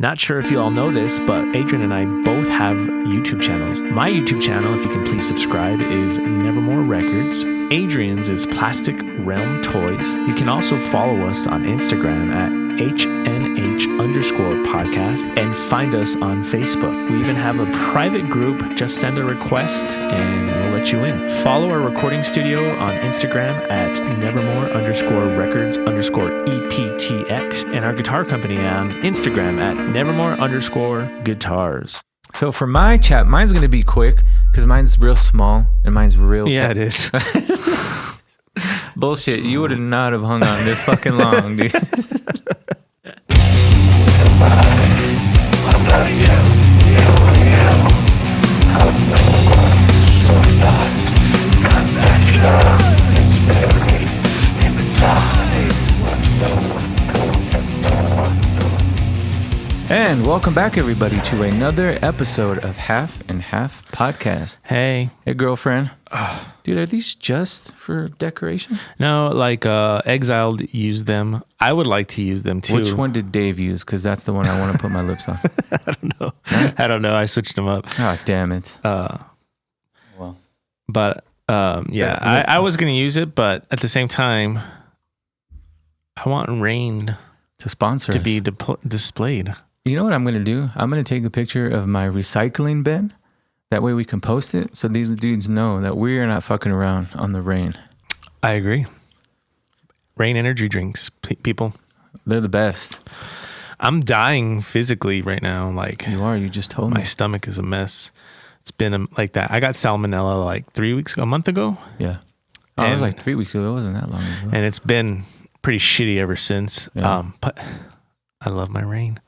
Not sure if you all know this, but Adrian and I both have YouTube channels. My YouTube channel, if you can please subscribe, is Nevermore Records. Adrian's is Plastic Realm Toys. You can also follow us on Instagram at HNH_podcast and find us on Facebook. We even have a private group. Just send a request and we'll let you in. Follow our recording studio on Instagram at Nevermore_records_EPTX and our guitar company on Instagram at Nevermore_guitars. So for my chat, mine's going to be quick because mine's real small and mine's real... Yeah, it is. Bullshit. You would not have hung on this fucking long, dude. And welcome back, everybody, to another episode of Half and Half Podcast. Hey, girlfriend. Dude, are these just for decoration? No, like Exiled used them. I would like to use them too. Which one did Dave use? Because that's the one I want to put my lips on. I don't know. Huh? I don't know. I switched them up. Oh, damn it. Well, but yeah, I was going to use it, but at the same time, I want Rain to sponsor to us. be displayed. You know what I'm going to do? I'm going to take a picture of my recycling bin. That way we can post it so these dudes know that we are not fucking around on the Rain. I agree. Rain energy drinks, people. They're the best. I'm dying physically right now. Like you are. You just told me. My stomach is a mess. It's been like that. I got salmonella like a month ago. Yeah. Oh, it was like 3 weeks ago. It wasn't that long ago. And it's been pretty shitty ever since. Yeah. But I love my Rain.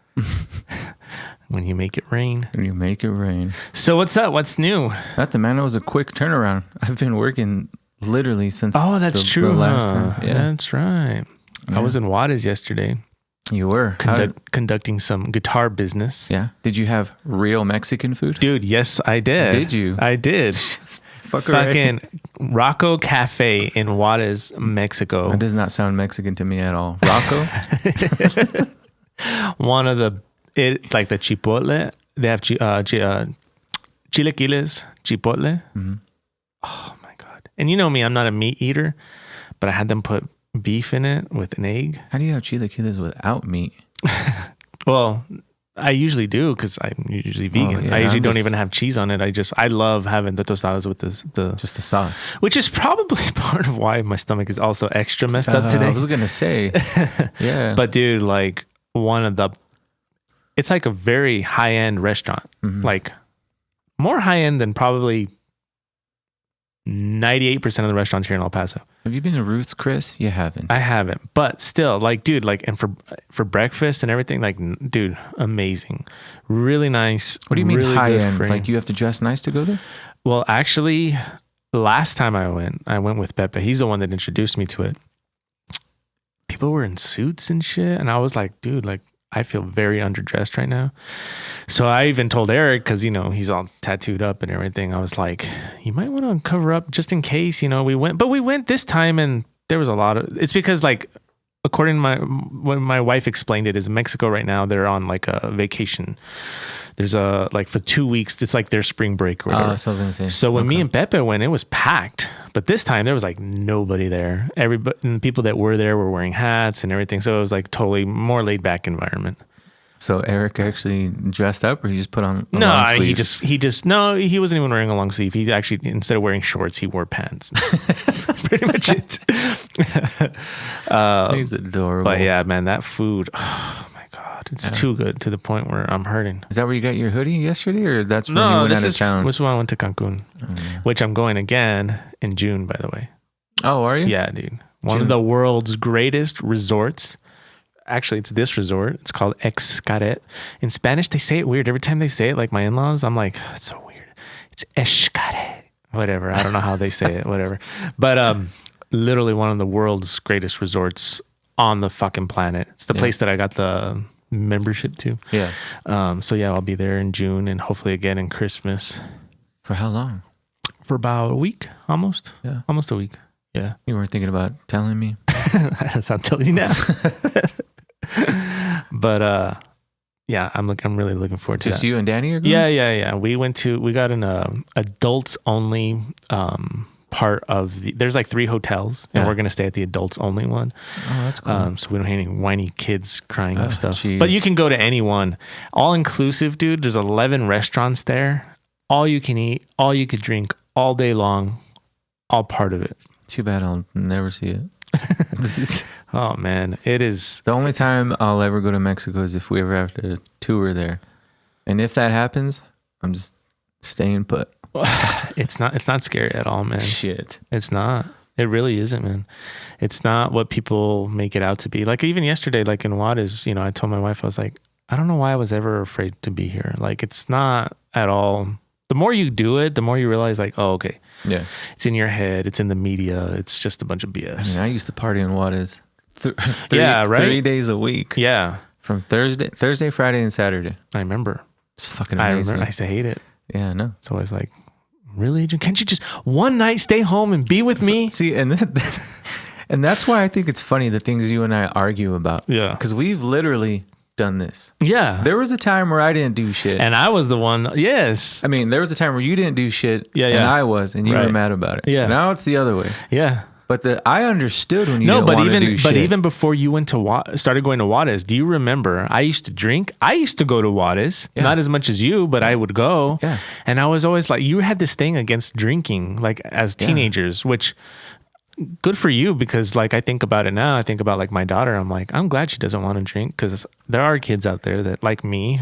When you make it rain. When you make it rain. So what's up? What's new? Nothing, man. It was a quick turnaround. I've been working literally since that's true. The last time. Yeah. That's right. Yeah. I was in Juarez yesterday. You were? Conducting some guitar business. Yeah. Did you have real Mexican food? Dude, yes, I did. Did you? I did. Fucking Rocco Cafe in Juarez, Mexico. That does not sound Mexican to me at all. Rocco? One of the like the chipotle, they have chilaquiles, chipotle. Mm-hmm. Oh my god! And you know me, I'm not a meat eater, but I had them put beef in it with an egg. How do you have chilaquiles without meat? Well, I usually do because I'm usually vegan. Oh, yeah, I usually don't even have cheese on it. I love having the tostadas with just the sauce, which is probably part of why my stomach is also extra messed up today. I was gonna say, yeah, but dude, like. It's like a very high-end restaurant, like more high-end than probably 98% of the restaurants here in El Paso. Have you been to Ruth's, Chris? You haven't. I haven't, but still, like, dude, like, and for breakfast and everything, like, dude, amazing, really nice. What do you mean really high-end? Like you have to dress nice to go there? Well, actually, last time I went with Pepe. He's the one that introduced me to it. People were in suits and shit. And I was like, dude, like, I feel very underdressed right now. So I even told Eric, because, you know, he's all tattooed up and everything. I was like, you might want to cover up just in case, you know, we went this time and there was a lot of, it's because like, according to when my wife explained it, is in Mexico right now, they're on like a vacation. There's like for 2 weeks, it's like their spring break or whatever. That's what I was gonna say. So when me and Pepe went, it was packed. But this time there was like nobody there. Everybody, and the people that were there were wearing hats and everything. So it was like totally more laid back environment. So Eric actually dressed up, or he just put on a long sleeve? He wasn't even wearing a long sleeve. He actually, instead of wearing shorts, he wore pants. Pretty much it. He's adorable. But yeah, man, that food, oh my God, it's too good to the point where I'm hurting. Is that where you got your hoodie yesterday, or that's when you went out of town? This is when I went to Cancun, which I'm going again in June, by the way. Oh, are you? Yeah, dude. One of the world's greatest resorts. Actually, it's this resort. It's called Xcaret. In Spanish, they say it weird. Every time they say it, like my in-laws, I'm like, it's so weird. It's Xcaret. Whatever. I don't know how they say it. Whatever. But literally one of the world's greatest resorts on the fucking planet. It's the place that I got the membership to. Yeah. So yeah, I'll be there in June and hopefully again in Christmas. For how long? For about a week, almost. Yeah. Almost a week. Yeah. You weren't thinking about telling me? That's what I'm telling you now. But yeah, I'm really looking forward to Just that. you and Danny are going? Yeah. We got an adults only part of there's like 3 hotels, and we're gonna stay at the adults only one. Oh, that's cool. So we don't have any whiny kids crying and stuff. Geez. But you can go to any one. All inclusive, dude. There's 11 restaurants there. All you can eat, all you could drink all day long, all part of it. Too bad I'll never see it. Oh man, it is. The only time I'll ever go to Mexico is if we ever have to tour there. And if that happens, I'm just staying put. It's not scary at all, man. Shit. It's not. It really isn't, man. It's not what people make it out to be. Like even yesterday, like in Juarez, I told my wife, I was like, I don't know why I was ever afraid to be here. Like it's not at all. The more you do it, the more you realize like, oh, okay. Yeah. It's in your head. It's in the media. It's just a bunch of BS. I mean, I used to party in Juarez. 3 days a week. Yeah. From Thursday, Friday, and Saturday. I remember. It's fucking amazing. I used to hate it. Yeah, I know. It's always like, really, Adrian? Can't you just one night stay home and be with me? See, and that's why I think it's funny the things you and I argue about. Yeah. Because we've literally done this. Yeah. There was a time where I didn't do shit. And I was the one. Yes. I mean, there was a time where you didn't do shit. Yeah. And I was, and you were mad about it. Yeah. Now it's the other way. Yeah. But I understood when you didn't want to do shit. But even before you started going to Juarez, do you remember? I used to drink. I used to go to Juarez, not as much as you, but I would go. Yeah. And I was always like, you had this thing against drinking, like as teenagers, which good for you because like I think about it now. I think about like my daughter. I'm like, I'm glad she doesn't want to drink because there are kids out there that like me.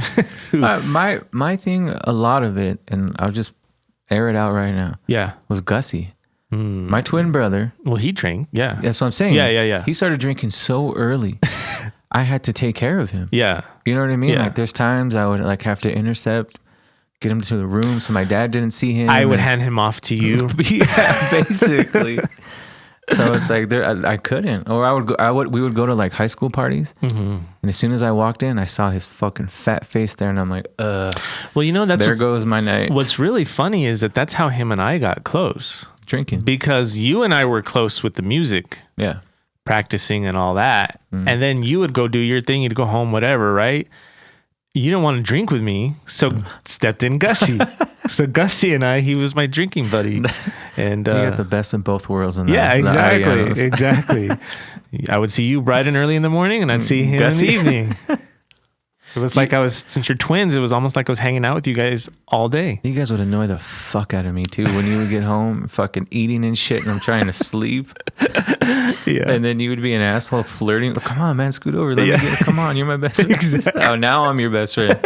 Who, my thing, a lot of it, and I'll just air it out right now. Yeah. Was Gussie. My twin brother. Well, he drank. Yeah. That's what I'm saying. Yeah. He started drinking so early. I had to take care of him. Yeah. You know what I mean? Yeah. Like there's times I would like have to intercept, get him to the room so my dad didn't see him. I would hand him off to you. Yeah, basically. So it's like I couldn't, or we would go to like high school parties, and as soon as I walked in, I saw his fucking fat face there, and I'm like, well, there goes my night. What's really funny is that's how him and I got close. Drinking. Because you and I were close with the music. Yeah. Practicing and all that. And then you would go do your thing, you'd go home, whatever, right? You didn't want to drink with me, so stepped in Gussie. So Gussie and he was my drinking buddy. And we got the best of both worlds in that. Yeah, exactly. I would see you bright and early in the morning, and I'd see him Gussie. in the evening. It was like since you're twins, it was almost like I was hanging out with you guys all day. You guys would annoy the fuck out of me too when you would get home, fucking eating and shit, and I'm trying to sleep. Yeah. And then you would be an asshole flirting. Come on, man, scoot over. Come on, you're my best friend. Exactly. Oh, now I'm your best friend.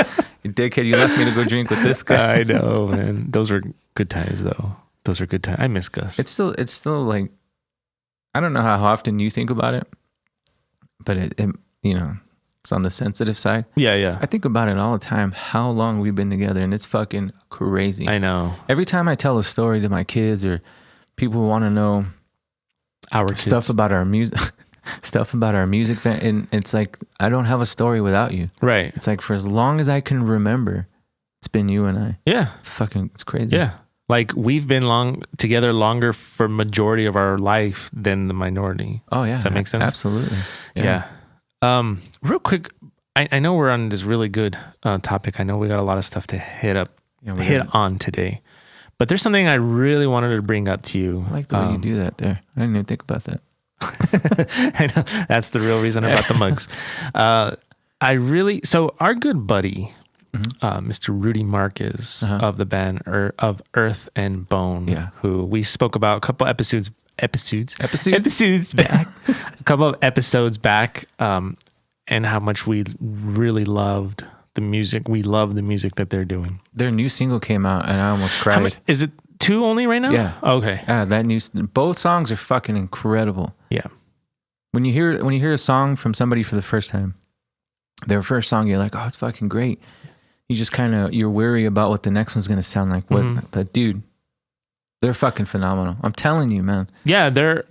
You dickhead, you left me to go drink with this guy. I know, man. Those were good times, though. Those are good times. I miss Gus. It's still like, I don't know how often you think about it, but it it's on the sensitive side. Yeah. I think about it all the time, how long we've been together, and it's fucking crazy. I know. Every time I tell a story to my kids or people who want to know stuff about our music, and it's like, I don't have a story without you. Right. It's like, for as long as I can remember, it's been you and I. Yeah. It's crazy. Yeah. Like we've been together longer for majority of our life than the minority. Oh yeah. Does that make sense? Absolutely. Yeah. Real quick, I know we're on this really good topic. I know we got a lot of stuff to hit on today, but there's something I really wanted to bring up to you. I like the way you do that there. I didn't even think about that. I know that's the real reason about the mugs. So our good buddy, Mr. Rudy Marquez of the band of Earth and Bone, who we spoke about a couple episodes back, a couple of episodes back, and how much we really loved the music. We love the music that they're doing. Their new single came out, and I almost cried. Is it 2 only right now? Yeah. Okay. Both songs are fucking incredible. Yeah. When you hear a song from somebody for the first time, their first song, you're like, oh, it's fucking great. You just you're worried about what the next one's gonna sound like. But dude, they're fucking phenomenal. I'm telling you, man. Yeah, they're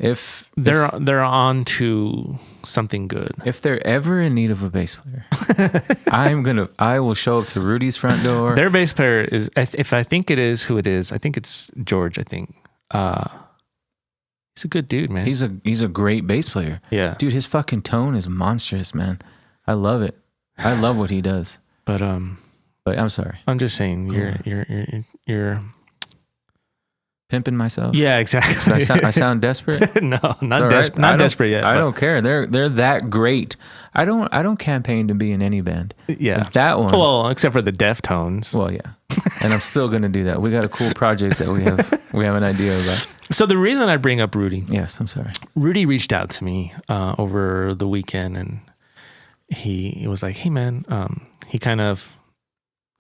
on to something good. If they're ever in need of a bass player, I will show up to Rudy's front door. Their bass player is, if I think it is who it is, I think it's George. I think he's a good dude, man. He's a great bass player. Yeah, dude, his fucking tone is monstrous, man. I love it. I love what he does. But I'm sorry. I'm just saying you're Pimping myself. yeah, exactly. I sound desperate. No, not Right. desperate. Not desperate yet. I but- don't care. They're that great. I don't campaign to be in any band. Yeah, But that one. well, except for the Deftones. Well, yeah. And I'm still gonna do that. We got a cool project that we have an idea about. So the reason I bring up Rudy, Yes, I'm sorry. Rudy reached out to me over the weekend, and he was like, "Hey, man," he kind of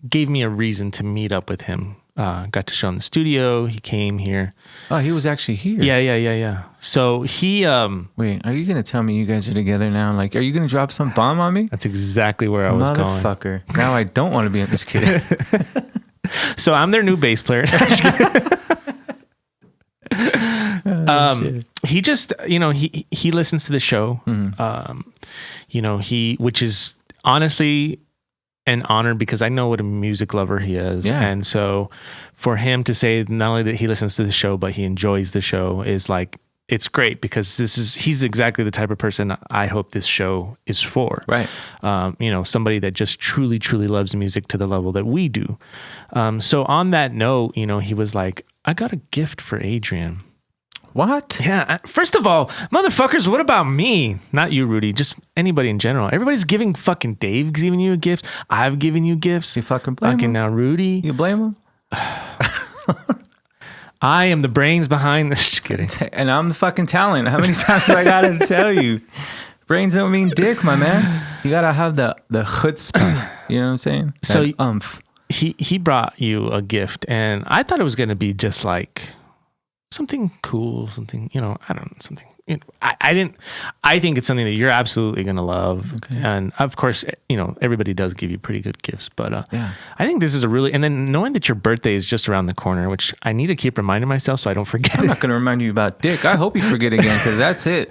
gave me a reason to meet up with him. Got to show him the studio. He came here. Oh, he was actually here. Yeah. So he, Wait, are you gonna tell me you guys are together now? Like, are you gonna drop some bomb on me? that's exactly where I was going. Motherfucker. Now I don't want to be in this kid. So I'm their new bass player. He just, he listens to the show. Which is honestly an honor because I know what a music lover he is. Yeah. And so for him to say not only that he listens to the show, but he enjoys the show is like, it's great because he's exactly the type of person I hope this show is for. Right. Somebody that just truly, truly loves music to the level that we do. So on that note, he was like, I got a gift for Adrian. What? Yeah. First of all, motherfuckers, what about me? Not you, Rudy. Just anybody in general. Everybody's giving fucking Dave giving you a gift. I've given you gifts. You fucking blame fucking him? now, Rudy. You blame him? I am the brains behind this. Just kidding. And I'm the fucking talent. How many times do I gotta tell you? Brains don't mean dick, my man. You gotta have the chutzpah. You know what I'm saying? So that umph. He brought you a gift, and I thought it was gonna be just like something cool, something, I don't know, something. I think it's something that you're absolutely going to love. Okay. And of course, everybody does give you pretty good gifts, but yeah. I think this is and then knowing that your birthday is just around the corner, which I need to keep reminding myself so I don't forget. I'm not going to remind you about dick. I hope you forget again because that's it.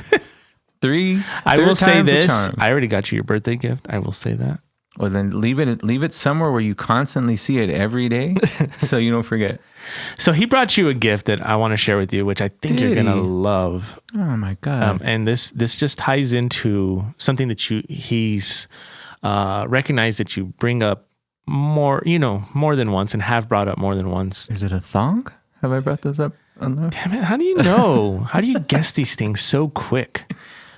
I will say this. I already got you your birthday gift. I will say that. Well, then leave it somewhere where you constantly see it every day so you don't forget. So he brought you a gift that I want to share with you, which I think you're going to love. Oh my God. And this just ties into something that he's recognized that you bring up more than once and have brought up more than once. Is it a thong? Have I brought this up? Damn it. How do you know? How do you guess these things so quick?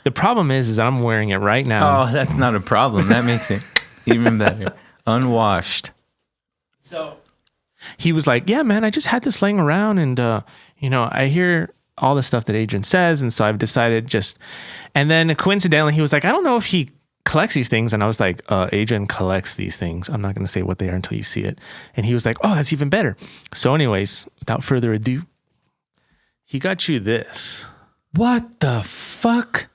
The problem is I'm wearing it right now. Oh, that's not a problem. That makes it even better. Unwashed. So he was like, yeah, man, I just had this laying around and, I hear all the stuff that Adrian says. And so I've decided and then coincidentally, he was like, I don't know if he collects these things. And I was like, Adrian collects these things. I'm not going to say what they are until you see it. And he was like, oh, that's even better. So anyways, without further ado, he got you this. What the fuck?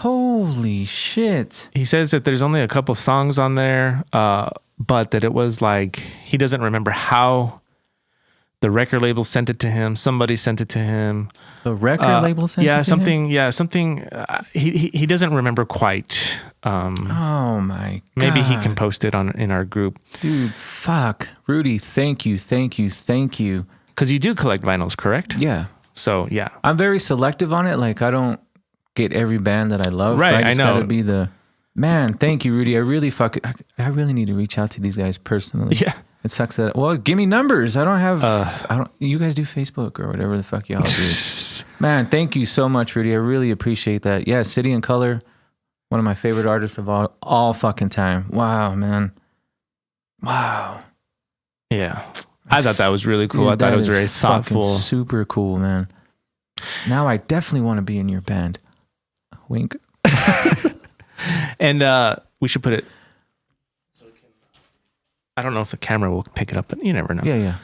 Holy shit. He says that there's only a couple songs on there, but that it was like, he doesn't remember how the record label sent it to him. Somebody sent it to him. The record label sent it to him? Yeah, something. He doesn't remember quite. Oh my God. Maybe he can post it in our group. Dude, fuck. Rudy, thank you. Because you do collect vinyls, correct? Yeah. So, yeah. I'm very selective on it. Like, I don't get every band that I love. Right, I just know. gotta be man, thank you, Rudy. I really need to reach out to these guys personally. Yeah. It sucks that, give me numbers. I don't have, you guys do Facebook or whatever the fuck y'all do. Man, thank you so much, Rudy. I really appreciate that. Yeah, City and Color, one of my favorite artists of all fucking time. Wow, man. Wow. Yeah. I thought that was really cool. Dude, I thought it was very thoughtful. Super cool, man. Now I definitely want to be in your band. Wink. And we should put it. I don't know if the camera will pick it up, but you never know. Yeah.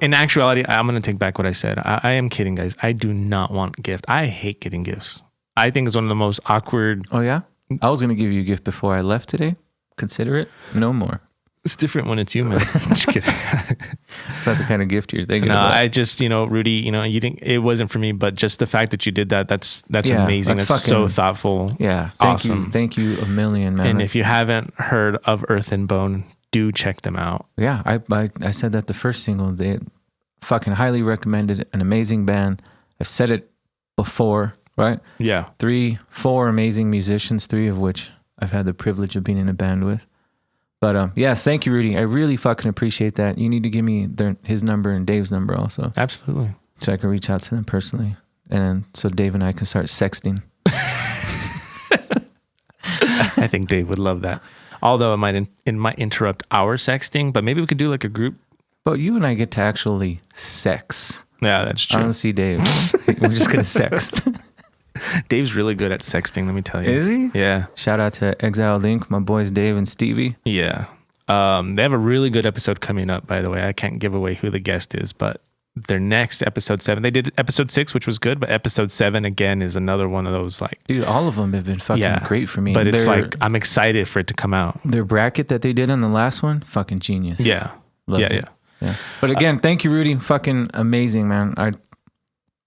In actuality, I'm going to take back what I said. I am kidding, guys. I do not want a gift. I hate getting gifts. I think it's one of the most awkward. Oh, yeah? I was going to give you a gift before I left today. Consider it. No more. It's different when it's you, man. Just kidding. It's not the kind of gift you're thinking about. I just, Rudy, you didn't. It wasn't for me, but just the fact that you did that's amazing. That's so thoughtful. Yeah. Awesome. Thank you a million, man. And if you haven't heard of Earth and Bone, do check them out. Yeah, I said that the first single, they fucking highly recommended, an amazing band. I've said it before, right? Yeah. 4 amazing musicians, 3 of which I've had the privilege of being in a band with. But yes, thank you, Rudy. I really fucking appreciate that. You need to give me his number and Dave's number also. Absolutely. So I can reach out to them personally. And so Dave and I can start sexting. I think Dave would love that. Although it might interrupt our sexting, but maybe we could do like a group. But you and I get to actually sex. Yeah, that's true. I don't see Dave. We're just going to sext. Dave's really good at sexting, let me tell you. Is he? Yeah. Shout out to Exile Link, my boys Dave and Stevie. Yeah. They have a really good episode coming up, by the way. I can't give away who the guest is, but their next episode 7, they did episode 6, which was good, but episode 7 again is another one of those like, dude, all of them have been fucking great for me. But it's like, I'm excited for it to come out. Their bracket that they did on the last one, fucking genius. Yeah. Love it. Yeah. But again, thank you, Rudy. Fucking amazing, man. I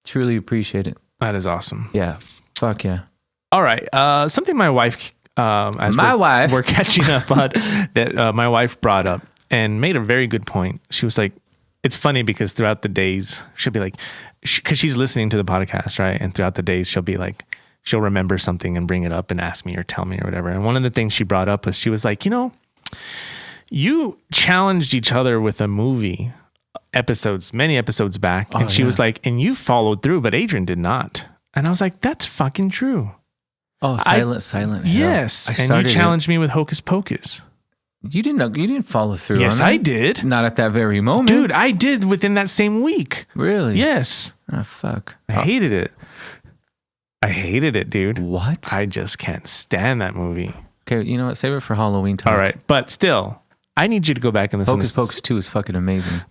truly appreciate it. That is awesome. Yeah. Fuck yeah. All right. Something my wife, we're catching up on, that my wife brought up and made a very good point. She was like, it's funny because throughout the days, she'll be like, because she's listening to the podcast, right? And throughout the days, she'll be like, she'll remember something and bring it up and ask me or tell me or whatever. And one of the things she brought up was she was like, you challenged each other with a movie many episodes back. And she was like, and you followed through, but Adrian did not. And I was like, that's fucking true. Oh, Silent Hill. Yes. And you challenged me with Hocus Pocus. You didn't follow through. Yes, on I it. did. Not at that very moment. Dude, I did within that same week. Really? Yes. Oh, fuck. I hated it. I hated it, dude. What? I just can't stand that movie. Okay, you know what? Save it for Halloween talk. All right. But still, I need you to go back and listen Hocus Pocus 2 is fucking amazing.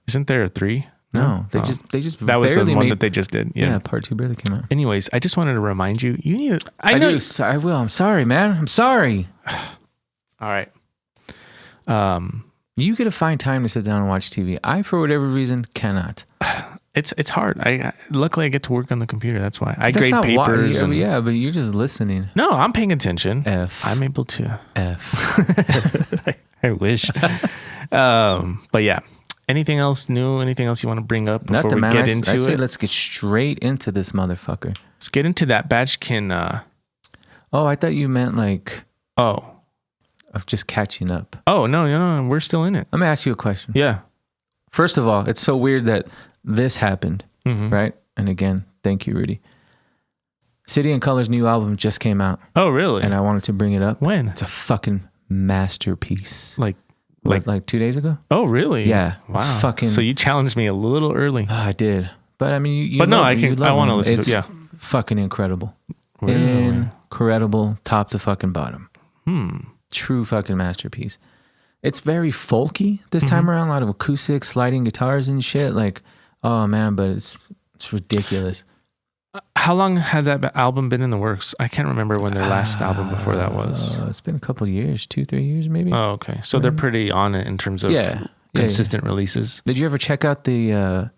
Isn't there a 3? No, they just that was barely the one that they just did. Yeah, part 2 barely came out. Anyways, I just wanted to remind you. You need to. I will. I'm sorry, man. I'm sorry. All right. You get to find time to sit down and watch TV. I, for whatever reason, cannot. It's hard. Luckily I get to work on the computer. That's why I That's grade papers. Yeah, but you're just listening. No, I'm paying attention. I'm able to. I wish. But yeah. Anything else new? Anything else you want to bring up before we get into it? I say let's get straight into this motherfucker. Let's get into that Batchkin. Oh, I thought you meant like. Oh. Of just catching up. Oh, no. We're still in it. Let me ask you a question. Yeah. First of all, it's so weird that this happened, right? And again, thank you, Rudy. City and Color's new album just came out. Oh, really? And I wanted to bring it up. When? It's a fucking masterpiece. Like 2 days ago? Oh, really? Yeah. Wow. It's fucking. So you challenged me a little early. I did. But I mean, you but no, I want to listen to it. Yeah. Fucking incredible. Really? Incredible, top to fucking bottom. True fucking masterpiece. It's very folky this time around. A lot of acoustic, sliding guitars and shit. Like, oh man, but it's ridiculous. How long had that album been in the works? I can't remember when their last album before that was. It's been a couple of years, 2-3 years maybe. Oh, okay. So they're pretty on it in terms of consistent releases. Did you ever check out the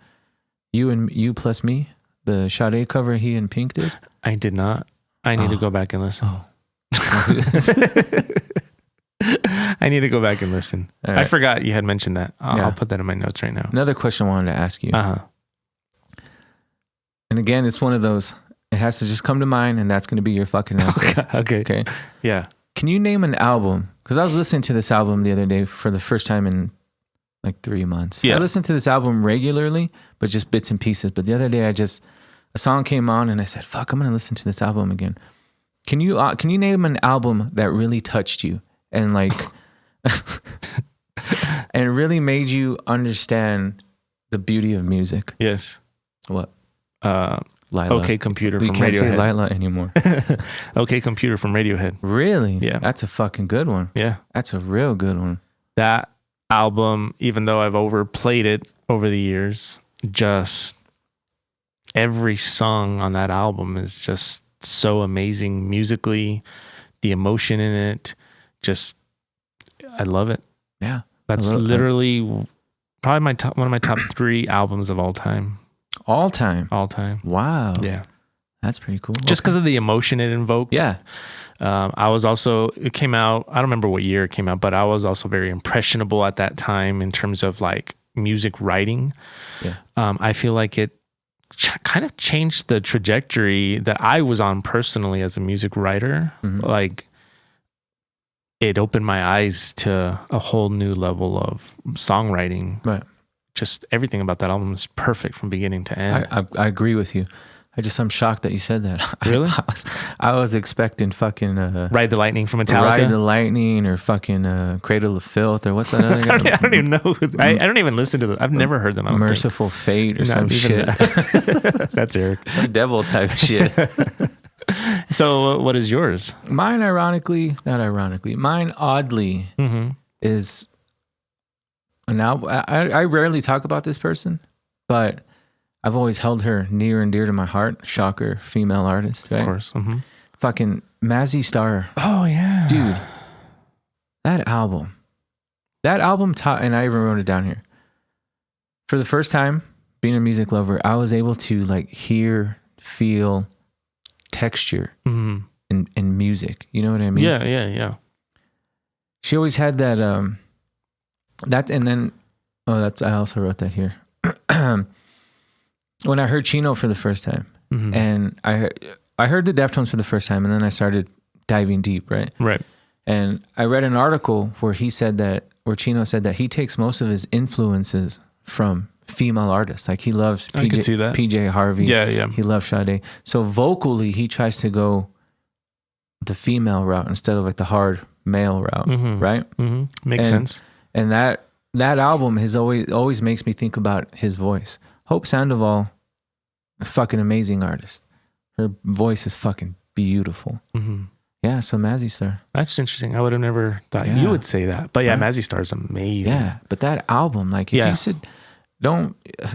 You Plus Me, the Sade cover he and Pink did? I did not. I need to go back and listen. Oh. I need to go back and listen. Right. I forgot you had mentioned that. I'll put that in my notes right now. Another question I wanted to ask you. And again, it's one of those, it has to just come to mind and that's going to be your fucking answer. Okay. Yeah. Can you name an album? Because I was listening to this album the other day for the first time in like 3 months. Yeah. I listen to this album regularly, but just bits and pieces. But the other day a song came on and I said, fuck, I'm going to listen to this album again. Can you name an album that really touched you and like, and really made you understand the beauty of music? Yes. What? Lila. Okay Computer from Radiohead. We can't say Lila anymore. Okay Computer from Radiohead. Really? Yeah. That's a fucking good one. Yeah. That's a real good one. That album, even though I've overplayed it over the years, just every song on that album is just so amazing musically, the emotion in it, I love it. Yeah. That's literally probably one of my top 3 albums of all time. All time? All time. Wow. Yeah. That's pretty cool. Just because of the emotion it invoked. Yeah. It came out, I don't remember what year it came out, but I was also very impressionable at that time in terms of like music writing. Yeah. I feel like it kind of changed the trajectory that I was on personally as a music writer. Like it opened my eyes to a whole new level of songwriting. Right. Just everything about that album is perfect from beginning to end. I agree with you. I'm shocked that you said that. Really? I was expecting fucking Ride the Lightning from Metallica. Ride the Lightning or fucking Cradle of Filth or what's that other guy? I don't even know. I don't even listen to them. I've never heard them. I don't Merciful Fate or some shit. That's Eric. Some devil type shit. So what is yours? Mine mine oddly is an album. I rarely talk about this person, but I've always held her near and dear to my heart. Shocker, female artist, right? Of course. Fucking Mazzy Star. Oh, yeah. Dude, that album taught, and I even wrote it down here. For the first time, being a music lover, I was able to like hear, feel texture in music. You know what I mean? Yeah. She always had that, and then, I also wrote that here. When I heard Chino for the first time, and I heard the Deftones for the first time, and then I started diving deep, right? Right. And I read an article where Chino said that he takes most of his influences from female artists. Like he loves PJ Harvey. Yeah. He loves Sade. So vocally, he tries to go the female route instead of like the hard male route, right? Makes sense. And that album has always makes me think about his voice. Hope Sandoval, a fucking amazing artist. Her voice is fucking beautiful. Yeah, so Mazzy Star. That's interesting. I would have never thought you would say that. But yeah, right? Mazzy Star is amazing. Yeah, but that album, like if you said,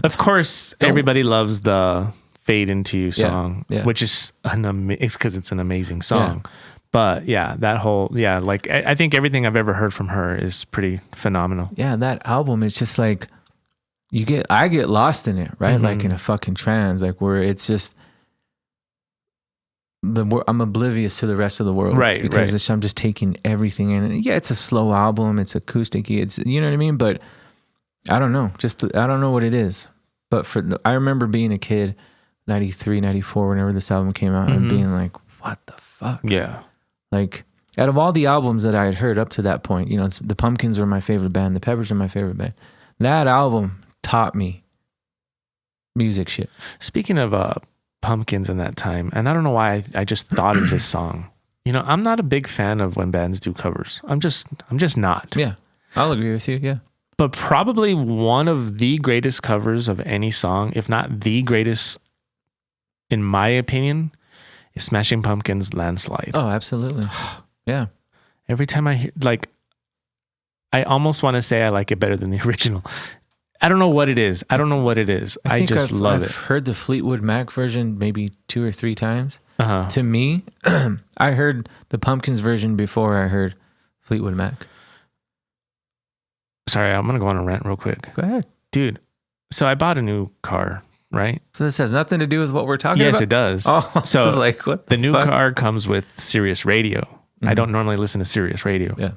Of course, everybody loves the Fade Into You song, which is it's because it's an amazing song. Yeah. But yeah, that whole, like I think everything I've ever heard from her is pretty phenomenal. Yeah, that album is just like, I get lost in it, right? Like in a fucking trance, like where it's just, I'm oblivious to the rest of the world. Right. Because I'm just taking everything in. And yeah, it's a slow album, it's acoustic, it's, you know what I mean? But I don't know, I don't know what it is. But I remember being a kid, 93, 94, whenever this album came out, and being like, what the fuck? Yeah. Like, out of all the albums that I had heard up to that point, you know, the Pumpkins were my favorite band, the Peppers are my favorite band. That album taught me music shit. Speaking of Pumpkins in that time, and I don't know why I just thought of this song. You know, I'm not a big fan of when bands do covers. I'm just not. Yeah, I'll agree with you. Yeah. But probably one of the greatest covers of any song, if not the greatest, in my opinion, is Smashing Pumpkins' Landslide. Oh, absolutely. Yeah. Every time I hear, like, I almost want to say I like it better than the original. I don't know what it is. I just love it. I've heard the Fleetwood Mac version maybe 2 or 3 times. To me, I heard the Pumpkins version before I heard Fleetwood Mac. Sorry, I'm going to go on a rant real quick. Go ahead. Dude, so I bought a new car, right? So this has nothing to do with what we're talking about? Yes, it does. Oh, so I was like, what the new car comes with Sirius Radio. I don't normally listen to Sirius Radio. Yeah.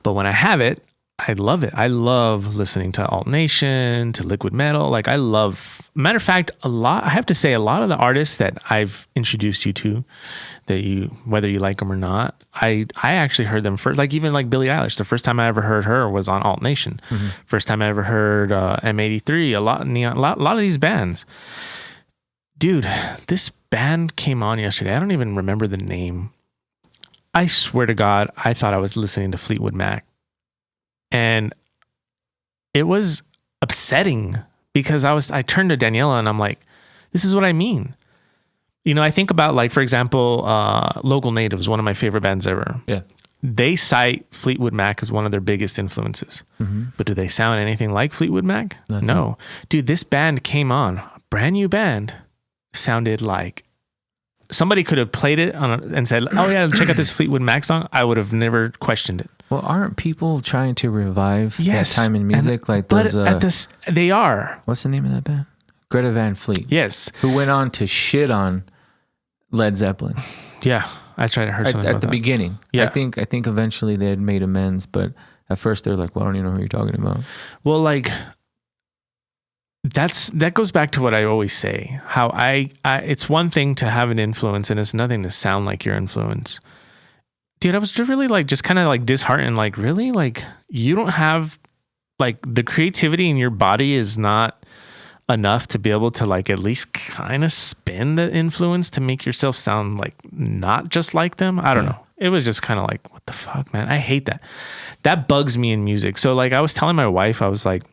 But when I have it, I love it. I love listening to Alt Nation, to Liquid Metal. Like matter of fact, I have to say a lot of the artists that I've introduced you to, whether you like them or not, I actually heard them first. Like even like Billie Eilish, the first time I ever heard her was on Alt Nation. First time I ever heard M83, a lot of these bands. Dude, this band came on yesterday. I don't even remember the name. I swear to God, I thought I was listening to Fleetwood Mac. And it was upsetting because I turned to Daniela and I'm like, this is what I mean. You know, I think about, like, for example, Local Natives, one of my favorite bands ever. Yeah. They cite Fleetwood Mac as one of their biggest influences. But do they sound anything like Fleetwood Mac? Nothing. No. Dude, this band came on, a brand new band, sounded like somebody could have played it and said, oh yeah, check out this Fleetwood Mac song. I would have never questioned it. Well, aren't people trying to revive that time in music? They are. What's the name of that band? Greta Van Fleet. Yes. Who went on to shit on Led Zeppelin. Yeah. I tried to hear something about at the that. beginning. Yeah. I think eventually they had made amends, but at first they're like, well, I don't even know who you're talking about. Well, like, that goes back to what I always say, how it's one thing to have an influence and it's nothing to sound like your influence. dude, I was really like just kind of like disheartened. Like, really, like you don't have like the creativity in your body is not enough to be able to like at least kind of spin the influence to make yourself sound like not just like them. I don't know. It was just kind of like, what the fuck, man? I hate that. That bugs me in music. So like I was telling my wife, I was like,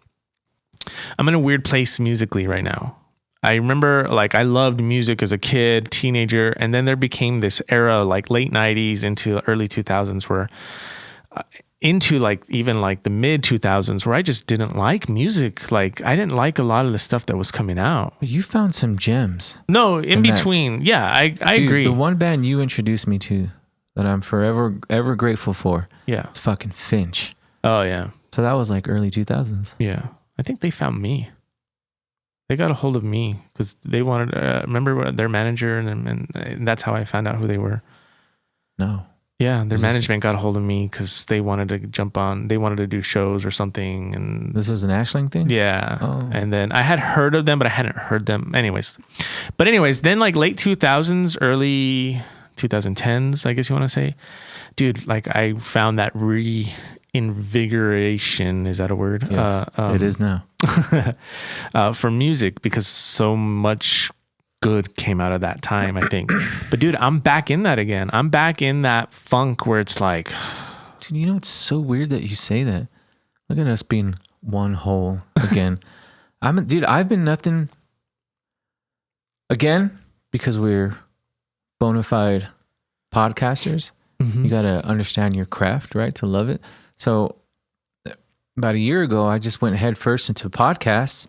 I'm in a weird place musically right now. I remember like I loved music as a kid, teenager, and then there became this era like late 90s into early 2000s where into like even like the mid 2000s where I just didn't like music. Like I didn't like a lot of the stuff that was coming out. You found some gems. No, in between. Yeah, I agree. The one band you introduced me to that I'm forever ever grateful for. Yeah. It's fucking Finch. Oh yeah. So that was like early 2000s. Yeah. I think they found me. They got a hold of me because they wanted, remember their manager and that's how I found out who they were. No. Yeah, their management got a hold of me because they wanted to jump on. They wanted to do shows or something. And this was an Ashling thing? Yeah. Oh. And then I had heard of them, but I hadn't heard them. Anyways, then like late 2000s, early 2010s, I guess you want to say. Dude, like I found that reinvigoration, is that a word? Yes, it is now. For music, because so much good came out of that time, I think. But dude, I'm back in that again. I'm back in that funk where it's like, dude, you know, it's so weird that you say that. Look at us being one whole again. I've been nothing again because we're bona fide podcasters. Mm-hmm. You got to understand your craft, right? To love it. So about a year ago, I just went head first into podcasts.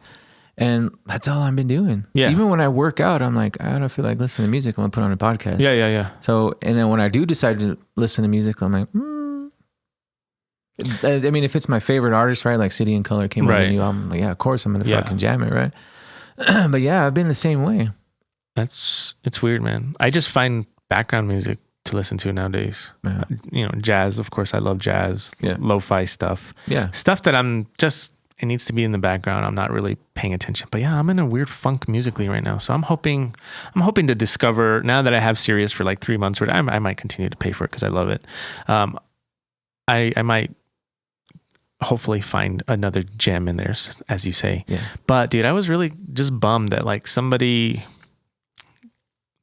And that's all I've been doing. Yeah. Even when I work out, I'm like, I don't feel like listening to music. I'm going to put on a podcast. Yeah. So, and then when I do decide to listen to music, I'm like, I mean, if it's my favorite artist, right? Like City and Color came out with a new album. Like, yeah, of course I'm going to fucking jam it, right? But yeah, I've been the same way. It's weird, man. I just find background music to listen to nowadays. Yeah. You know, jazz, of course. I love jazz. Yeah. Lo-fi stuff. Yeah. Stuff that it needs to be in the background. I'm not really paying attention, but yeah, I'm in a weird funk musically right now. So I'm hoping to discover, now that I have Sirius for like 3 months, I might continue to pay for it because I love it. I might hopefully find another gem in there, as you say. Yeah. But dude, I was really just bummed that like somebody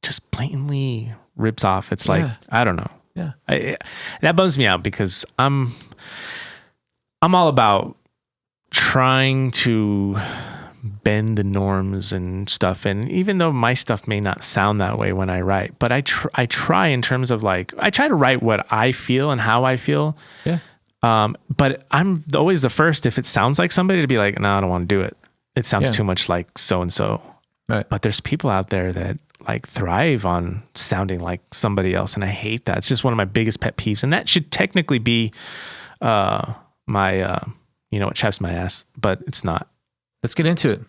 just blatantly rips off. It's like, I don't know. Yeah. That bums me out because I'm all about trying to bend the norms and stuff, and even though my stuff may not sound that way when I write, but I try in terms of like I try to write what I feel and how I feel. Yeah. But I'm always the first, if it sounds like somebody, to be like, no, I don't want to do it. It sounds too much like so and so. Right. But there's people out there that like thrive on sounding like somebody else, and I hate that. It's just one of my biggest pet peeves, and that should technically be my you know what chaps my ass, but it's not. Let's get into it.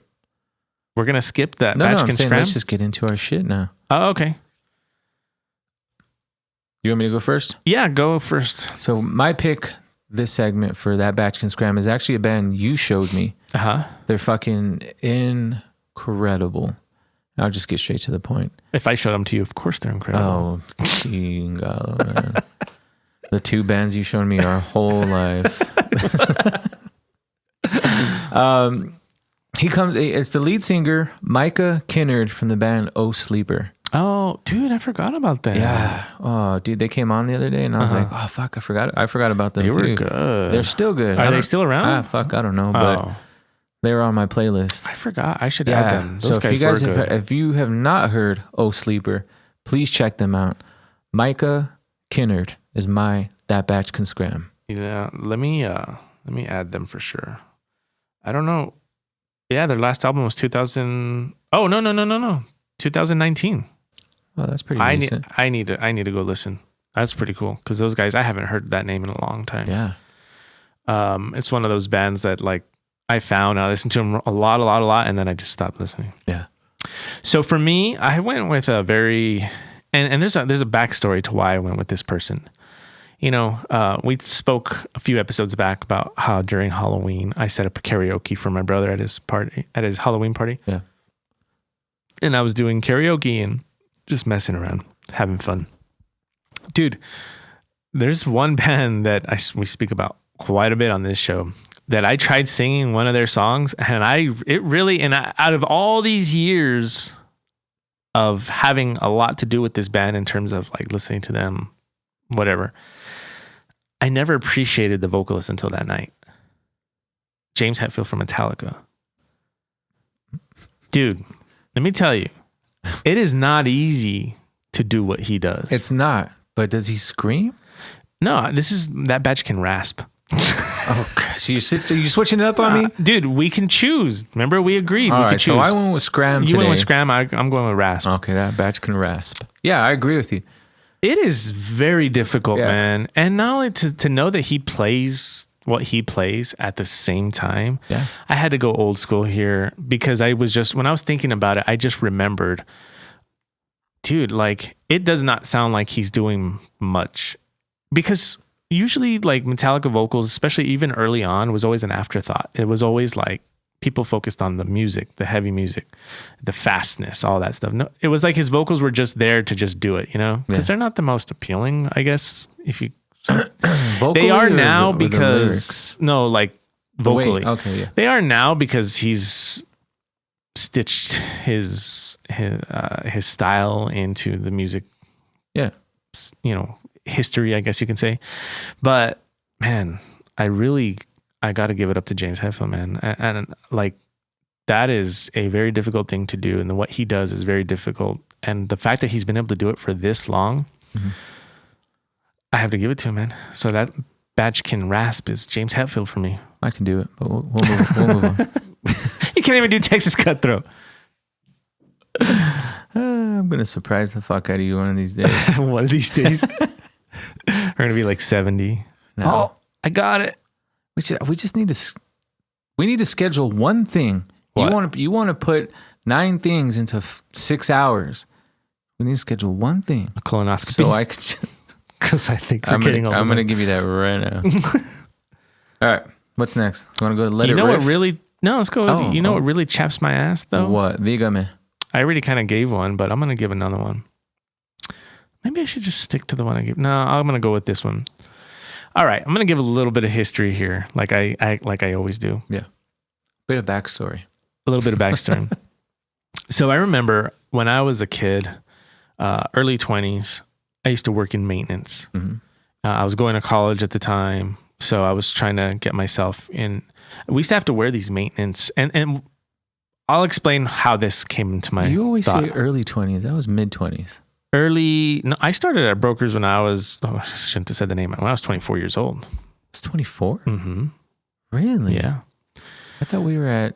We're going to skip that batch can scram. Let's just get into our shit now. Oh, okay. You want me to go first? Yeah, go first. So my pick this segment for that batch can scram is actually a band you showed me. Uh-huh. They're fucking incredible. I'll just get straight to the point. If I showed them to you, of course they're incredible. Oh, man. The two bands you showed me our whole life. It's the lead singer, Micah Kinnard from the band Oh Sleeper. Oh, dude, I forgot about that. Yeah. Oh, dude, they came on the other day and I was like, oh, fuck, I forgot about them. They were good. They're still good. Are they still around? Fuck, I don't know, but they were on my playlist. I forgot. I should add them. Those guys if you have not heard Oh Sleeper, please check them out. Micah Kinnard is that batch can scram. Yeah, let me add them for sure. I don't know. Yeah, their last album was 2000. Oh, no. 2019. Oh, that's pretty decent. I need to go listen. That's pretty cool because those guys, I haven't heard that name in a long time. Yeah. It's one of those bands that like I found, I listened to them a lot, and then I just stopped listening. Yeah. So for me, I went with a very, and there's a backstory to why I went with this person. You know, we spoke a few episodes back about how during Halloween I set up a karaoke for my brother at his Halloween party. Yeah. And I was doing karaoke and just messing around, having fun. Dude, There's one band that we speak about quite a bit on this show that I tried singing one of their songs, and out of all these years of having a lot to do with this band in terms of like listening to them, whatever, I never appreciated the vocalist until that night. James Hetfield from Metallica. Dude, let me tell you, it is not easy to do what he does. It's not, but does he scream? No, that badge can rasp. Oh, so you're switching it up on me? Dude, we can choose. Remember, we agreed. All we right, could choose. so I went with Scram today. You went with Scram, I'm going with rasp. Okay, that badge can rasp. Yeah, I agree with you. It is very difficult, man. And not only to know that he plays what he plays at the same time. Yeah. I had to go old school here because when I was thinking about it, I just remembered, dude, like it does not sound like he's doing much, because usually like Metallica vocals, especially even early on, was always an afterthought. It was always like people focused on the music, the heavy music, the fastness, all that stuff. No, it was like his vocals were just there to just do it, you know, because they're not the most appealing, I guess, if you... They are now because... No, like vocally. Okay, yeah. They are now because he's stitched his style into the music. Yeah. You know, history, I guess you can say. But man, I got to give it up to James Hetfield, man. And like, that is a very difficult thing to do. And what he does is very difficult. And the fact that he's been able to do it for this long, I have to give it to him, man. So that badge can rasp is James Hetfield for me. I can do it, but we'll move on. You can't even do Texas Cutthroat. I'm going to surprise the fuck out of you one of these days. One of these days. We're going to be like 70. No. Oh, I got it. We just need to schedule one thing. What? You want to put 9 things into 6 hours. We need to schedule one thing. A colonoscopy. So I could... Because I think we're getting I'm going to give you that right now. All right. What's next? You want to go to Let It Riff? Let's go. What really chaps my ass, though? What? Dígame. I already kind of gave one, but I'm going to give another one. Maybe I should just stick to the one I gave. No, I'm going to go with this one. All right. I'm going to give a little bit of history here, like I always do. Yeah. Bit of backstory. A little bit of backstory. So I remember when I was a kid, early 20s, I used to work in maintenance. Mm-hmm. I was going to college at the time, so I was trying to get myself in. We used to have to wear these maintenance, and I'll explain how this came into my You always thought. say early 20s. That was mid 20s. I started at Brokers when I was, I shouldn't have said the name, when I was 24 years old. It's 24? Mm-hmm. Really? Yeah. I thought we were at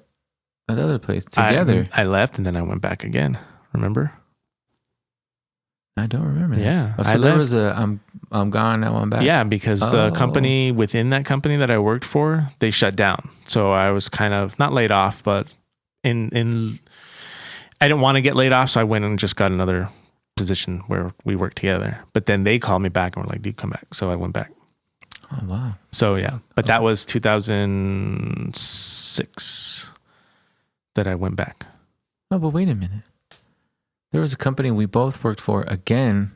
another place together. I left and then I went back again. Remember? I don't remember that. Yeah. Oh, so there was I'm gone, now I'm back. Yeah, because the company within that company that I worked for, they shut down. So I was kind of not laid off, but I didn't want to get laid off, so I went and just got another position where we worked together. But then they called me back and were like, dude, come back. So I went back. Oh, wow. So yeah, but that was 2006 that I went back. Oh, but wait a minute. There was a company we both worked for again.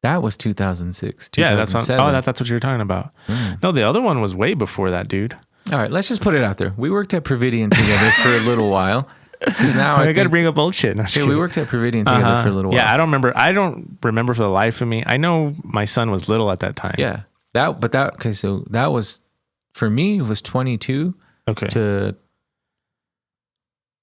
That was 2006, 2007. Yeah, that's what you were talking about. No, the other one was way before that, dude. All right, let's just put it out there. We worked at Providian together for a little while. Now I got to bring up old shit. Yeah, we worked at Providian together for a little while. Yeah, I don't remember for the life of me. I know my son was little at that time. Yeah, so that was, for me, it was 22 to...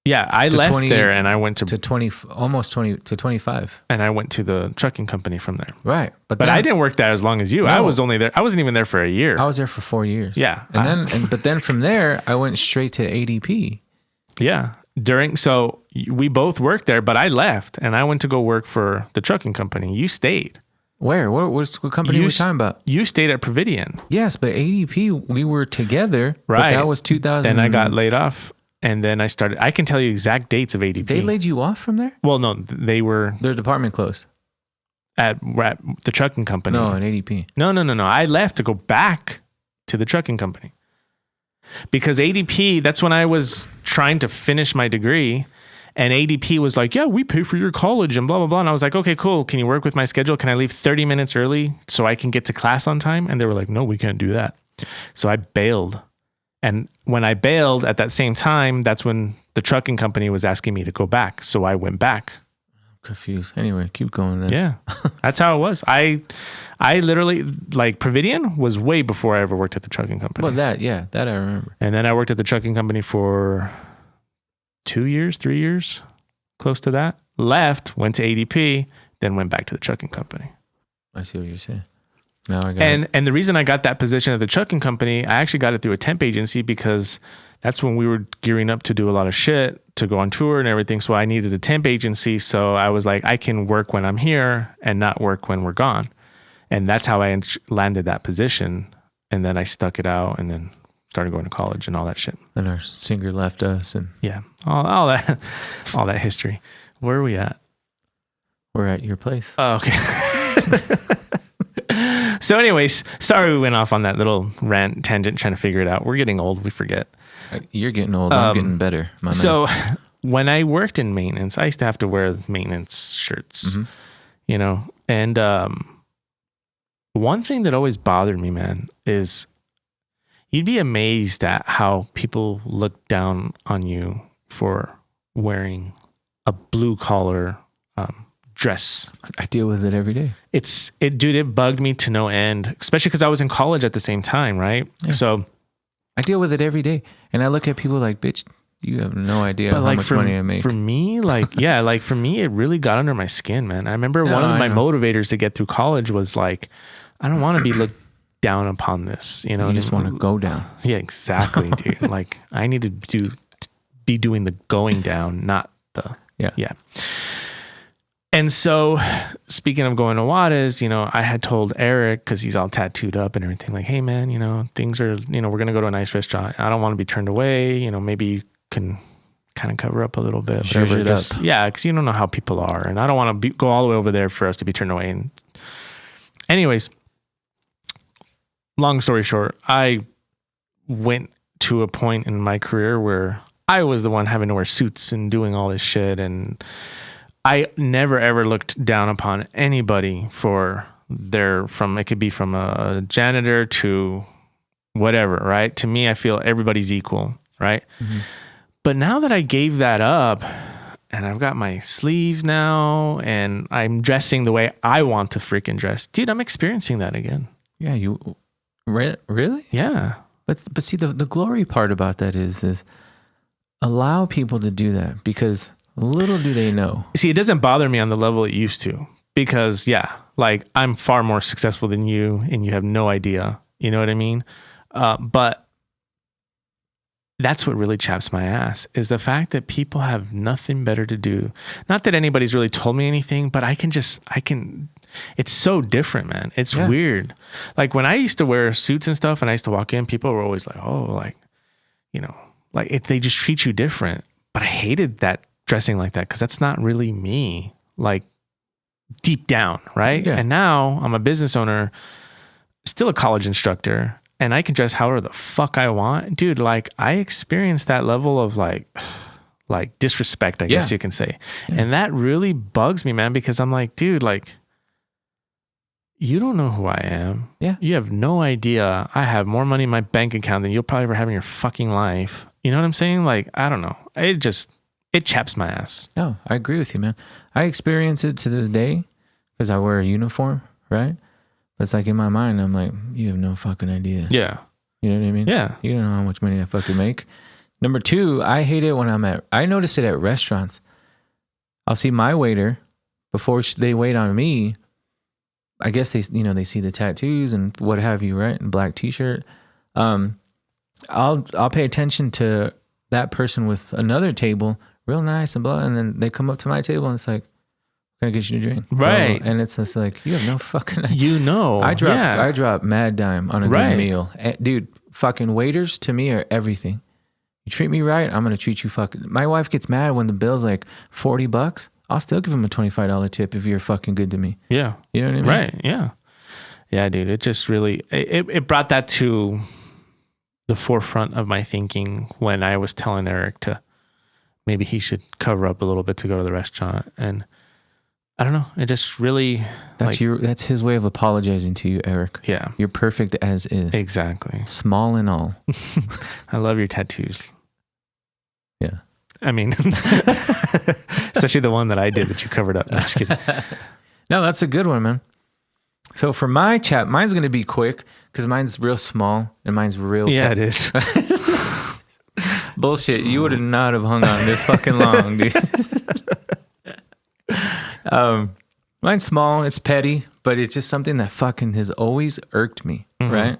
Yeah, I left 20, there and I went to 20, almost 20 to 25. And I went to the trucking company from there. Right. But I didn't work there as long as you. No, I was only there. I wasn't even there for a year. I was there for 4 years. Yeah. But then from there, I went straight to ADP. Yeah. So we both worked there, but I left and I went to go work for the trucking company. You stayed. Where? What company were we talking about? You stayed at Providian. Yes, but ADP, we were together. Right. But that was 2000. Then I got laid off. And then I can tell you exact dates of ADP. They laid you off from there? Well, no, they were... Their department closed. At the trucking company. No, at ADP. No. I left to go back to the trucking company. Because ADP, that's when I was trying to finish my degree. And ADP was like, yeah, we pay for your college and blah, blah, blah. And I was like, okay, cool. Can you work with my schedule? Can I leave 30 minutes early so I can get to class on time? And they were like, no, we can't do that. So I bailed. And when I bailed at that same time, that's when the trucking company was asking me to go back. So I went back. Confused. Anyway, keep going then. Yeah. That's how it was. I literally, like, Providian was way before I ever worked at the trucking company. Well, that I remember. And then I worked at the trucking company for 2 years, 3 years, close to that. Left, went to ADP, then went back to the trucking company. I see what you're saying. Now I got it. And the reason I got that position at the trucking company, I actually got it through a temp agency because that's when we were gearing up to do a lot of shit, to go on tour and everything. So I needed a temp agency. So I was like, I can work when I'm here and not work when we're gone. And that's how I landed that position. And then I stuck it out and then started going to college and all that shit. And our singer left us, and yeah, all that history. Where are we at? We're at your place. Oh, okay. So anyways, sorry we went off on that little rant tangent trying to figure it out. We're getting old. We forget. You're getting old. I'm getting better. So when I worked in maintenance, I used to have to wear maintenance shirts, you know, and one thing that always bothered me, man, is you'd be amazed at how people look down on you for wearing a blue collar dress. I deal with it every day. Dude, it bugged me to no end, especially because I was in college at the same time, right? Yeah. So I deal with it every day. And I look at people like, bitch, you have no idea how much money I make. For me, for me, it really got under my skin, man. I remember one of my motivators to get through college was like, I don't want to be looked down upon this, you know? You just want to go down. Yeah, exactly, dude. Like, I need to be doing the going down, not the... Yeah. And so, speaking of going to Juarez, you know, I had told Eric, because he's all tattooed up and everything, like, hey, man, you know, things are, you know, we're going to go to a nice restaurant. I don't want to be turned away. You know, maybe you can kind of cover up a little bit. Sure, yeah, because you don't know how people are. And I don't want to go all the way over there for us to be turned away. And anyways, long story short, I went to a point in my career where I was the one having to wear suits and doing all this shit. And I never ever looked down upon anybody for it could be from a janitor to whatever, right? To me, I feel everybody's equal, right? Mm-hmm. But now that I gave that up and I've got my sleeves now and I'm dressing the way I want to freaking dress, dude, I'm experiencing that again. Yeah, you really? Yeah. But see, the glory part about that is allow people to do that, because little do they know. See, it doesn't bother me on the level it used to, because like I'm far more successful than you and you have no idea. You know what I mean? But that's what really chaps my ass, is the fact that people have nothing better to do. Not that anybody's really told me anything, but it's so different, man. It's weird. Like when I used to wear suits and stuff and I used to walk in, people were always like, oh, like, you know, like they just treat you different. But I hated that dressing like that, because that's not really me, like deep down, right? Yeah. And now I'm a business owner, still a college instructor, and I can dress however the fuck I want. Dude, like I experienced that level of like disrespect, I guess you can say. Yeah. And that really bugs me, man, because I'm like, dude, like you don't know who I am. Yeah. You have no idea. I have more money in my bank account than you'll probably ever have in your fucking life. You know what I'm saying? Like, I don't know. It chaps my ass. No, I agree with you, man. I experience it to this day because I wear a uniform, right? But it's like in my mind, I'm like, you have no fucking idea. Yeah. You know what I mean? Yeah. You don't know how much money I fucking make. Number two, I hate it when I notice it at restaurants. I'll see my waiter before they wait on me. I guess they see the tattoos and what have you, right? And black t-shirt. I'll pay attention to that person with another table, real nice and blah, and then they come up to my table and it's like, can I get you a drink? Right. And it's just like, you have no fucking idea. You know. I drop mad dime on a good meal. Dude, fucking waiters to me are everything. You treat me right, I'm gonna treat you fucking. My wife gets mad when the bill's like $40. I'll still give him a $25 tip if you're fucking good to me. Yeah. You know what I mean? Right. Yeah. Yeah, dude. It just really it brought that to the forefront of my thinking when I was telling Eric to maybe he should cover up a little bit to go to the restaurant. And I don't know. It just really that's his way of apologizing to you, Eric. Yeah. You're perfect as is. Exactly. Small and all. I love your tattoos. Yeah. I mean, especially the one that I did that you covered up. No, just kidding. No, that's a good one, man. So for my chat, mine's going to be quick because mine's real small and mine's real. Yeah, it is. Bullshit. You would not have hung on this fucking long, dude. Mine's small. It's petty, but it's just something that fucking has always irked me, right?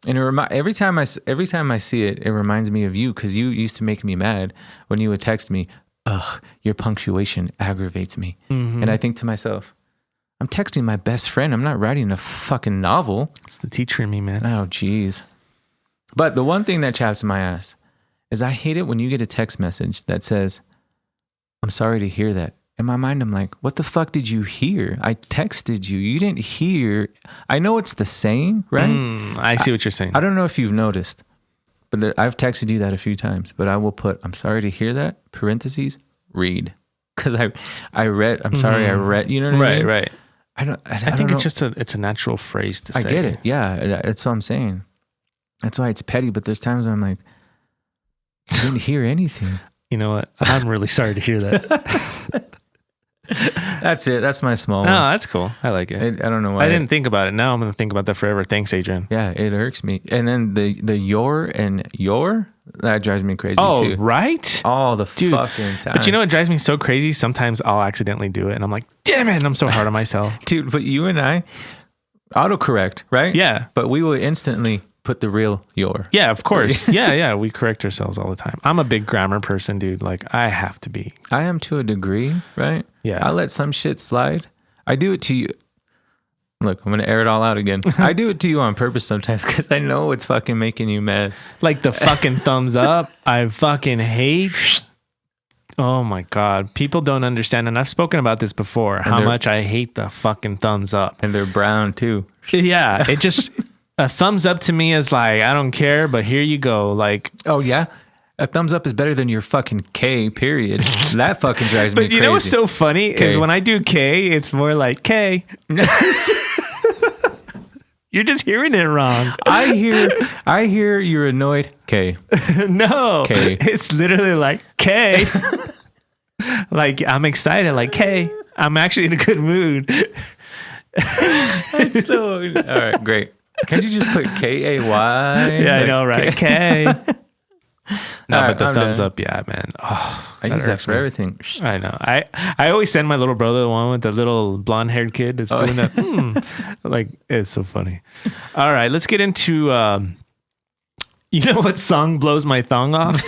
And every time I see it, it reminds me of you because you used to make me mad when you would text me, "Ugh, your punctuation aggravates me." And I think to myself, I'm texting my best friend. I'm not writing a fucking novel. It's the teacher in me, man. Oh, jeez. But the one thing that chaps my ass is I hate it when you get a text message that says, "I'm sorry to hear that." In my mind, I'm like, what the fuck did you hear? I texted you. You didn't hear. I know it's the saying, right? I see what you're saying. I don't know if you've noticed, but I've texted you that a few times, but I will put, "I'm sorry to hear that," parentheses, read. Because I read, "I'm sorry, I read," you know what I mean? Right. I think it's just it's a natural phrase to say. I get it. Yeah, that's what I'm saying. That's why it's petty, but there's times where I'm like, I didn't hear anything. You know what? I'm really sorry to hear that. That's it. That's my small one. No, that's cool. I like it. I don't know why. I didn't think about it. Now I'm going to think about that forever. Thanks, Adrian. Yeah, it irks me. And then the your and your, that drives me crazy too. Oh, right? All the fucking time. But you know what drives me so crazy? Sometimes I'll accidentally do it and I'm like, damn it, I'm so hard on myself. Dude, but you and I, autocorrect, right? Yeah. But we will instantly put the real your. Yeah, of course. Yeah. We correct ourselves all the time. I'm a big grammar person, dude. Like, I have to be. I am to a degree, right? Yeah. I let some shit slide. I do it to you. Look, I'm going to air it all out again. I do it to you on purpose sometimes because I know it's fucking making you mad. Like the fucking thumbs up. I fucking hate. Oh my God. People don't understand. And I've spoken about this before, how much I hate the fucking thumbs up. And they're brown too. Yeah. It just, a thumbs up to me is like, I don't care, but here you go. Like, oh yeah? A thumbs up is better than your fucking K, period. That fucking drives me crazy. But you know what's so funny is when I do K, it's more like K. You're just hearing it wrong. I hear you're annoyed. K. No. K. It's literally like K. Like I'm excited, like K. I'm actually in a good mood. That's so all right, great. Can't you just put KAY? Yeah, I know, right? K. No, right, but the I'm thumbs done. up, yeah, man. Oh, I use that for everything. I know. I always send my little brother the one with the little blonde haired kid that's doing that. Like, it's so funny. All right, let's get into. You know what song blows my thong off?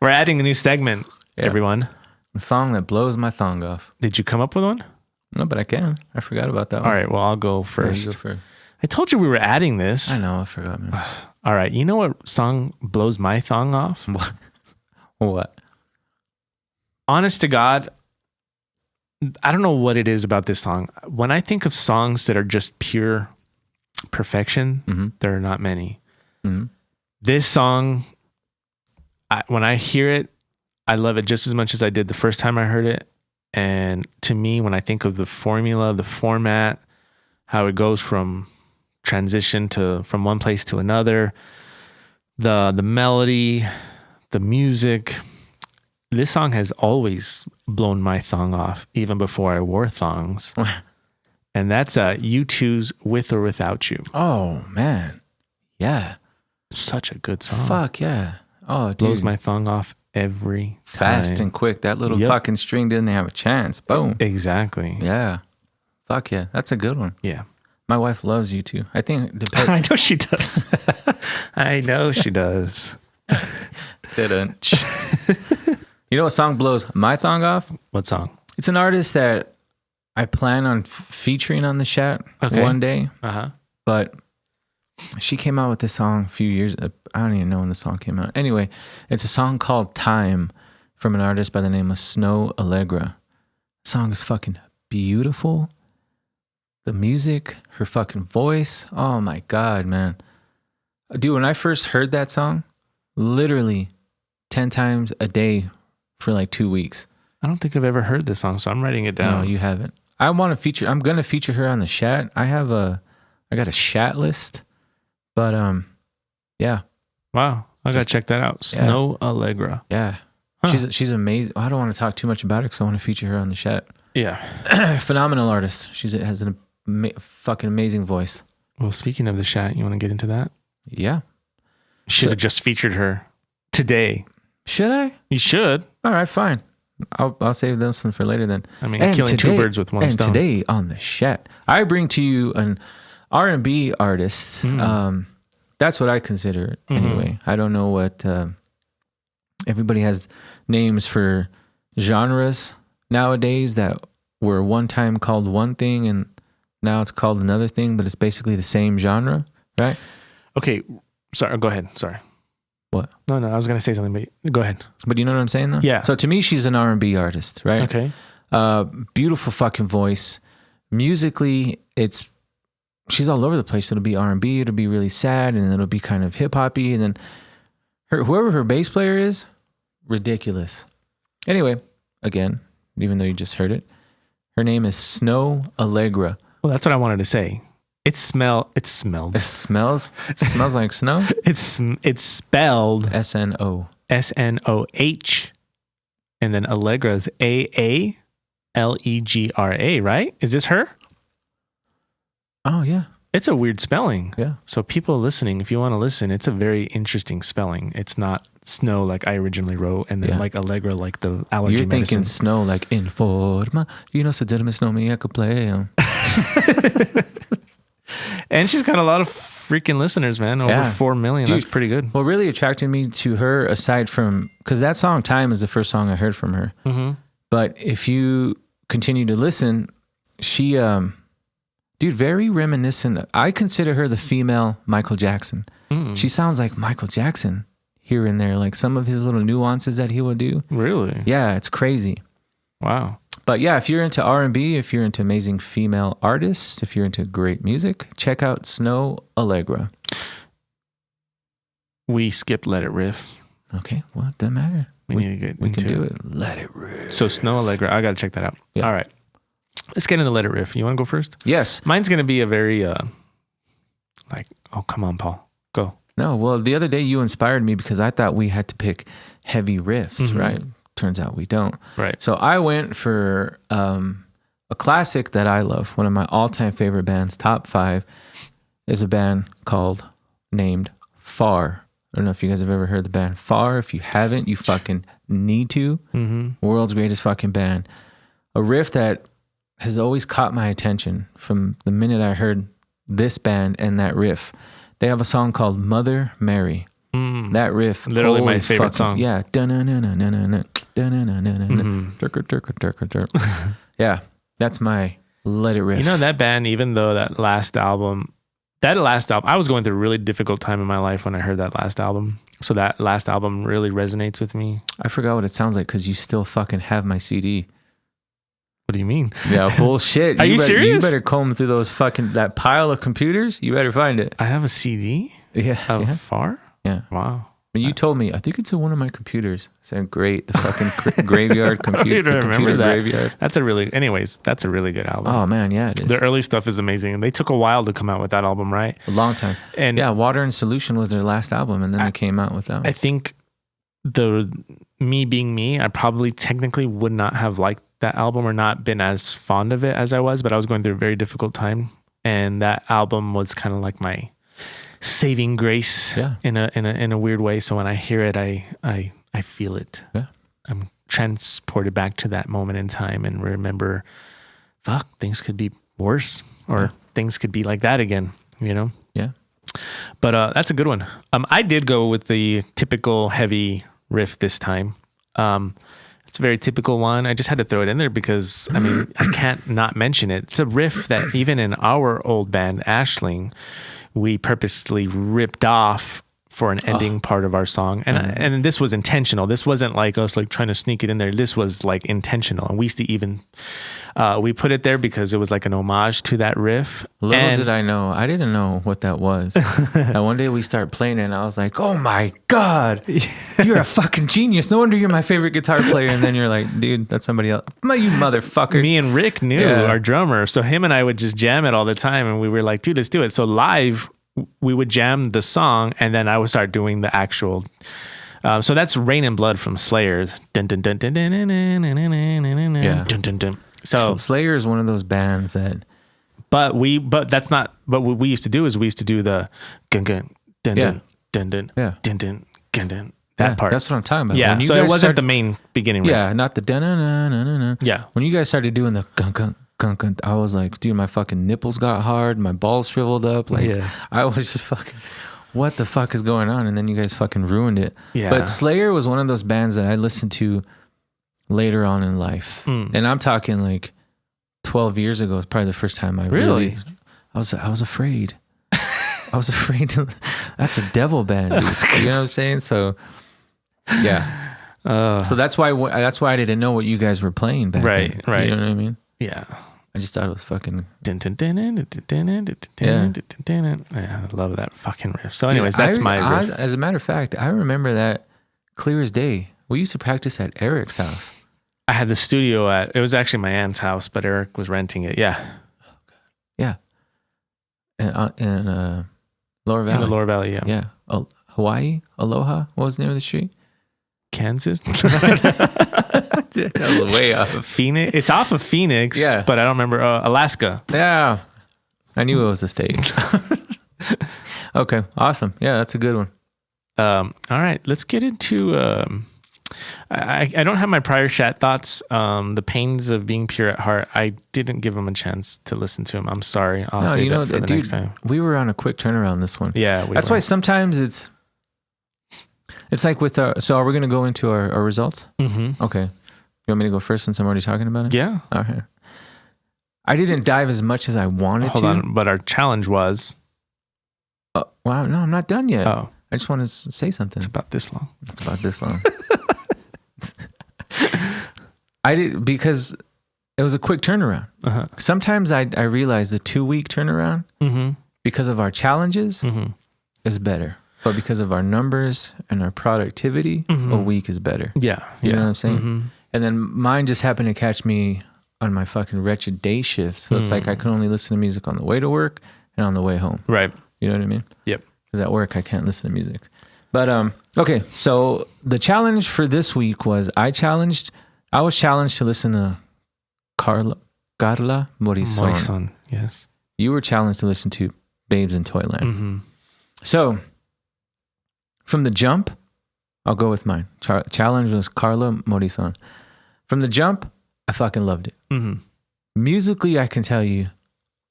We're adding a new segment, everyone. The song that blows my thong off. Did you come up with one? No, but I can. I forgot about that one. All right, well, I'll go first. Yeah, you go first. I told you we were adding this. I know, I forgot, man. All right, you know what song blows my thong off? What? Honest to God, I don't know what it is about this song. When I think of songs that are just pure perfection, there are not many. This song, when I hear it, I love it just as much as I did the first time I heard it. And to me, when I think of the formula, the format, how it goes from transition from one place to another, the melody, the music, this song has always blown my thong off, even before I wore thongs. And that's U2's With or Without You. Oh, man. Yeah. Such a good song. Fuck yeah. Oh, dude. Blows my thong off every Fast time. and quick. That little fucking string didn't have a chance. Boom. Exactly. Yeah. Fuck yeah. That's a good one. Yeah. My wife loves you too. I think. I know she does. I know she does. Didn't. You know what song blows my thong off? What song? It's an artist that I plan on featuring on the chat one day. But she came out with this song a few years. I don't even know when the song came out. Anyway, it's a song called Time from an artist by the name of Snow Allegra. The song is fucking beautiful. The music, her fucking voice. Oh my God, man. Dude, when I first heard that song, literally 10 times a day for like 2 weeks. I don't think I've ever heard this song, so I'm writing it down. No, you haven't. I'm going to feature her on the Shat. I got a Shat list, but yeah. Wow. I got to check that out. Snow Allegra. Yeah. Huh. She's amazing. I don't want to talk too much about her because I want to feature her on the Shat. Yeah. Phenomenal artist. She has a fucking amazing voice. Well, speaking of the Shat, you want to get into that? Yeah. Should have just featured her today. Should I? You should. All right, fine. I'll save those one for later then. I mean, killing two birds with one stone. And today on the Shat, I bring to you an R&B artist. That's what I consider it anyway. I don't know what... everybody has names for genres nowadays that were one time called one thing and now it's called another thing, but it's basically the same genre, right? Okay. Sorry. Go ahead. Sorry. What? No, I was going to say something, but go ahead. But you know what I'm saying though? Yeah. So to me, she's an R&B artist, right? Okay. Beautiful fucking voice. Musically, she's all over the place. It'll be R&B, it'll be really sad, and it'll be kind of hip hoppy, and then whoever her bass player is, ridiculous. Anyway, again, even though you just heard it, her name is Snow Allegra. Well, that's what I wanted to say. It smells. It smells like snow. It's spelled SNO. SNOH, and then Allegra is AALEGRA. Right? Is this her? Oh yeah. It's a weird spelling. Yeah. So people listening, if you want to listen, it's a very interesting spelling. It's not snow like I originally wrote, and then like Allegra like the allergy You're medicine. thinking snow like in forma. You know, se me snow me I could play. And she's got a lot of freaking listeners, man. Over 4 million. Dude, that's pretty good. What really attracted me to her, aside from, because that song Time is the first song I heard from her. Mm-hmm. But if you continue to listen, she, dude, very reminiscent. I consider her the female Michael Jackson. She sounds like Michael Jackson here and there, like some of his little nuances that he will do. Really? Yeah, it's crazy. Wow. But yeah, if you're into R&B, if you're into amazing female artists, if you're into great music, check out Snow Allegra. We skipped Let It Riff. Okay, well, it doesn't matter. We need to get we into can do it. Let It Riff. So Snow Allegra, I got to check that out. Yeah. All right. Let's get into Let It Riff. You want to go first? Yes. Mine's going to be a very, oh, come on, Paul. Go. No, well, the other day you inspired me because I thought we had to pick heavy riffs, right? Turns out we don't. Right. So I went for a classic that I love. One of my all-time favorite bands, top 5, is a band named Far. I don't know if you guys have ever heard the band Far. If you haven't, you fucking need to. World's greatest fucking band. A riff that has always caught my attention from the minute I heard this band and that riff. They have a song called Mother Mary. That riff, literally my favorite song. Yeah. Yeah, that's my Let It Riff. You know, that band, even though that last album, I was going through a really difficult time in my life when I heard that last album. So that last album really resonates with me. I forgot what it sounds like because you still fucking have my CD. What do you mean? Yeah, bullshit. Are you serious? You better comb through that pile of computers. You better find it. I have a CD of Far? Yeah. Wow. But you told me, I think it's in one of my computers. I said, great. The fucking graveyard computer. I don't even remember that. Graveyard. That's a really good album. Oh, man. Yeah, it is. The early stuff is amazing. They took a while to come out with that album, right? A long time. And yeah, Water and Solution was their last album, and then they came out with that one. I think me being me, I probably technically would not have liked that album or not been as fond of it as I was, but I was going through a very difficult time. And that album was kind of like my saving grace in a weird way. So when I hear it, I feel it. Yeah. I'm transported back to that moment in time and remember, fuck, things could be worse or things could be like that again, you know? Yeah. But that's a good one. I did go with the typical heavy riff this time. It's a very typical one. I just had to throw it in there because, I mean, I can't not mention it. It's a riff that even in our old band, Ashling, we purposely ripped off for an ending part of our song. And this was intentional. This wasn't like us like trying to sneak it in there. This was like intentional. And we used to even, we put it there because it was like an homage to that riff. Little did I know. I didn't know what that was. And one day we started playing it and I was like, oh my God, you're a fucking genius. No wonder you're my favorite guitar player. And then you're like, dude, that's somebody else. You motherfucker. Me and Rick knew, our drummer. So him and I would just jam it all the time. And we were like, dude, let's do it. So live, we would jam the song and then I would start doing the actual. So that's Rain and Blood from Slayer. Dun, dun, dun, dun, dun, dun, dun, dun, dun, dun, Yeah. dun, dun, dun. So Slayer is one of those bands that. But that's not. But what we used to do is we used to do the gun gun dun dun dun dun dun dun dun dun. That part. That's what I'm talking about. Yeah. So it wasn't the main beginning riff. Yeah, not the dun dun dun dun dun. Yeah. When you guys started doing the gun gun gun gun, I was like, dude, my fucking nipples got hard, my balls shriveled up. Like, I was just fucking, what the fuck is going on? And then you guys fucking ruined it. Yeah. But Slayer was one of those bands that I listened to later on in life, and I'm talking like 12 years ago. It's probably the first time I really I was afraid. I was afraid to. That's a devil band, dude. You know what I'm saying? So, yeah. So that's why I didn't know what you guys were playing back then. Right. You know what I mean? Yeah. I just thought it was fucking. Yeah, I love that fucking riff. So, anyways, that's my riff. As a matter of fact, I remember that clear as day. We used to practice at Eric's house. I had the studio it was actually my aunt's house, but Eric was renting it. Yeah. Oh, God. Yeah. And Lower Valley. In the Lower Valley, yeah. Yeah. Hawaii? Aloha? What was the name of the street? Kansas? Way off. Phoenix? It's off of Phoenix, but I don't remember. Alaska. Yeah. I knew it was a state. Okay. Awesome. Yeah, that's a good one. All right. Let's get into... I don't have my prior chat thoughts. The Pains of Being Pure at Heart. I didn't give him a chance to listen to him. I'm sorry. I'll save that for the next time. We were on a quick turnaround this one. Yeah. That's why sometimes it's like with so are we going to go into our results? Mm-hmm. Okay. You want me to go first since I'm already talking about it? Yeah. Okay. I didn't dive as much as I wanted to. Hold on. But our challenge was... wow. No, I'm not done yet. Oh. I just want to say something. It's about this long. It's about this long. Because it was a quick turnaround. Uh-huh. Sometimes I realize the 2-week turnaround, because of our challenges, is better. But because of our numbers and our productivity, a week is better. Yeah. You know what I'm saying? And then mine just happened to catch me on my fucking wretched day shift. So it's like I can only listen to music on the way to work and on the way home. Right. You know what I mean? Yep. Because at work I can't listen to music. But okay, so the challenge for this week was I was challenged to listen to Carla Morrison. Yes. You were challenged to listen to Babes in Toyland. So from the jump, I'll go with mine. Challenge was Carla Morrison. From the jump, I fucking loved it. Musically, I can tell you,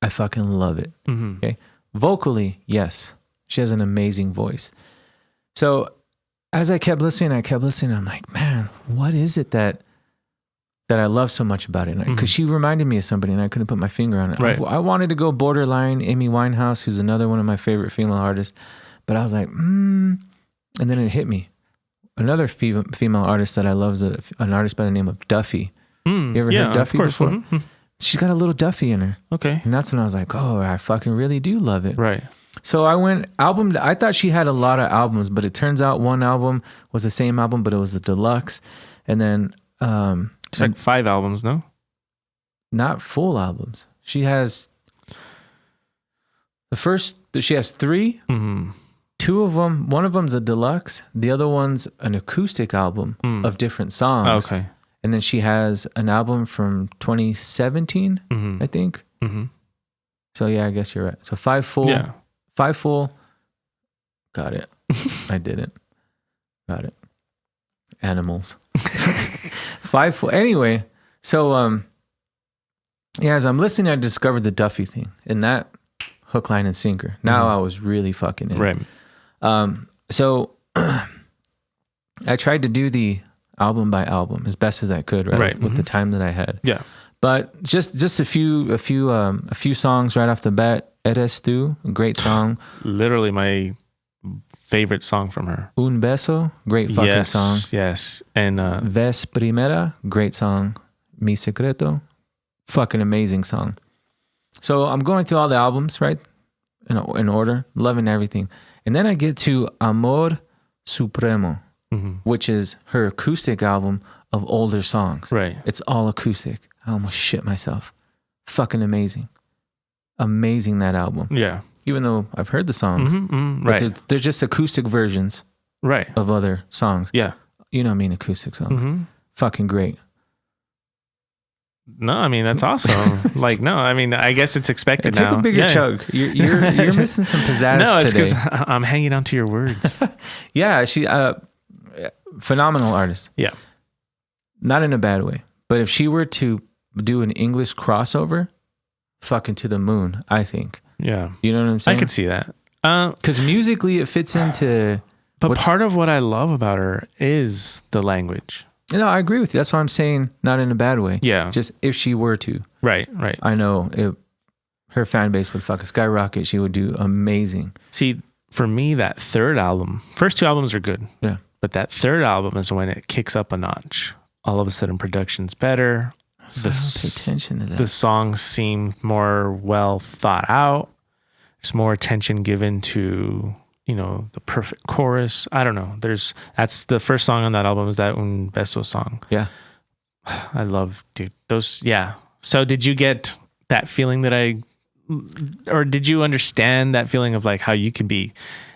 I fucking love it. Okay. Vocally, yes, she has an amazing voice. So as I kept listening, I'm like, man, what is it that I love so much about it? Because she reminded me of somebody and I couldn't put my finger on it. Right. I wanted to go borderline Amy Winehouse, who's another one of my favorite female artists. But I was like, and then it hit me. Another female artist that I love is an artist by the name of Duffy. You ever heard Duffy before? She's got a little Duffy in her. Okay. And that's when I was like, oh, I fucking really do love it. Right. So I went I thought she had a lot of albums, but it turns out one album was the same album, but it was a deluxe. And then... it's like 5 albums, no? Not full albums. She has... She has 3. 2 of them, one of them's a deluxe. The other one's an acoustic album of different songs. Okay. And then she has an album from 2017, I think. So yeah, I guess you're right. So 5 full. Yeah. 5 full. Got it. I didn't. Got it. Animals. 5 full. Anyway, so yeah, as I'm listening, I discovered the Duffy thing, and that hook, line, and sinker. Now I was really fucking in. Right. So I tried to do the album by album as best as I could, right? With the time that I had. Yeah. But just a few songs right off the bat. Eres Tu, a great song. Literally my favorite song from her? Un Beso, great fucking song. Yes. And Ves Primera, great song. Mi Secreto, fucking amazing song. So I'm going through all the albums, right? In order, loving everything. And then I get to Amor Supremo, which is her acoustic album of older songs. Right. It's all acoustic. I almost shit myself. Fucking amazing. Amazing, that album. Yeah. Even though I've heard the songs. Right. But they're just acoustic versions Right. of other songs. Yeah. You know what I mean? Acoustic songs. Fucking great. No, I mean, that's awesome. Like, no, I mean, I guess it's expected Take now. a bigger chug. You're missing some pizzazz No, it's today. because I'm hanging on to your words. Yeah, she phenomenal artist. Yeah. Not in a bad way. But if she were to do an English crossover, fucking to the moon, I think. Yeah. You know what I'm saying? I could see that. Because musically it fits into... But part of what I love about her is the language. No, I agree with you. That's why I'm saying not in a bad way. Yeah. Just if she were to. Right. I know her fan base would fucking skyrocket. She would do amazing. See, for me, that third album, first two albums are good. Yeah. But that third album is when it kicks up a notch. All of a sudden, production's better. So I don't pay attention to that. The songs seem more well thought out. There's more attention given to, the perfect chorus. I don't know. That's the first song on that album is that Un Beso song. Yeah. I love, dude, those. Yeah. So did you get that feeling or did you understand that feeling of like how you can be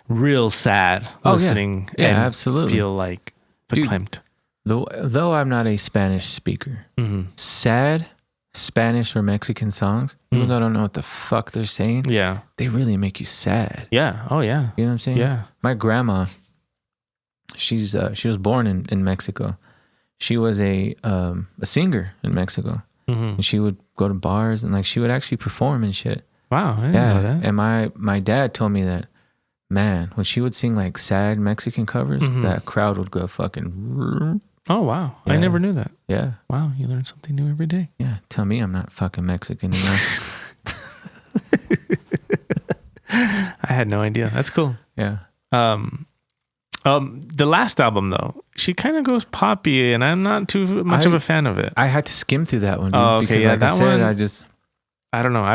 real sad listening and absolutely feel like verklempt? Though I'm not a Spanish speaker, sad Spanish or Mexican songs, even though I don't know what the fuck they're saying, they really make you sad. Yeah. Oh yeah. You know what I'm saying? Yeah. My grandma, she was born in Mexico. She was a singer in Mexico, and she would go to bars and like she would actually perform and shit. Wow, I didn't know that. And my dad told me that, man, when she would sing like sad Mexican covers, that crowd would go fucking. Oh wow, yeah. I never knew that. Yeah. Wow, you learn something new every day. Yeah, tell me I'm not fucking Mexican enough. I had no idea. That's cool. Yeah. The last album though, she kind of goes poppy, and I'm not too much of a fan of it. I had to skim through that one, dude, okay, because yeah, like that I said, one, I don't know.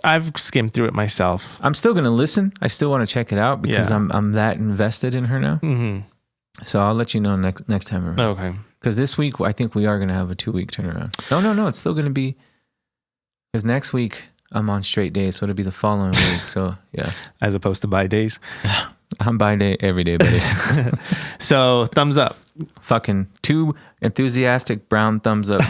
I've skimmed through it myself. I'm still gonna listen. I still want to check it out because I'm that invested in her now. Mm-hmm. So I'll let you know next time around. Okay. Because this week I think we are gonna have a 2-week turnaround. No. It's still gonna be because next week I'm on straight days, so it'll be the following week. So yeah. As opposed to by days. I'm by day every day, buddy. So thumbs up. Fucking 2 enthusiastic brown thumbs up.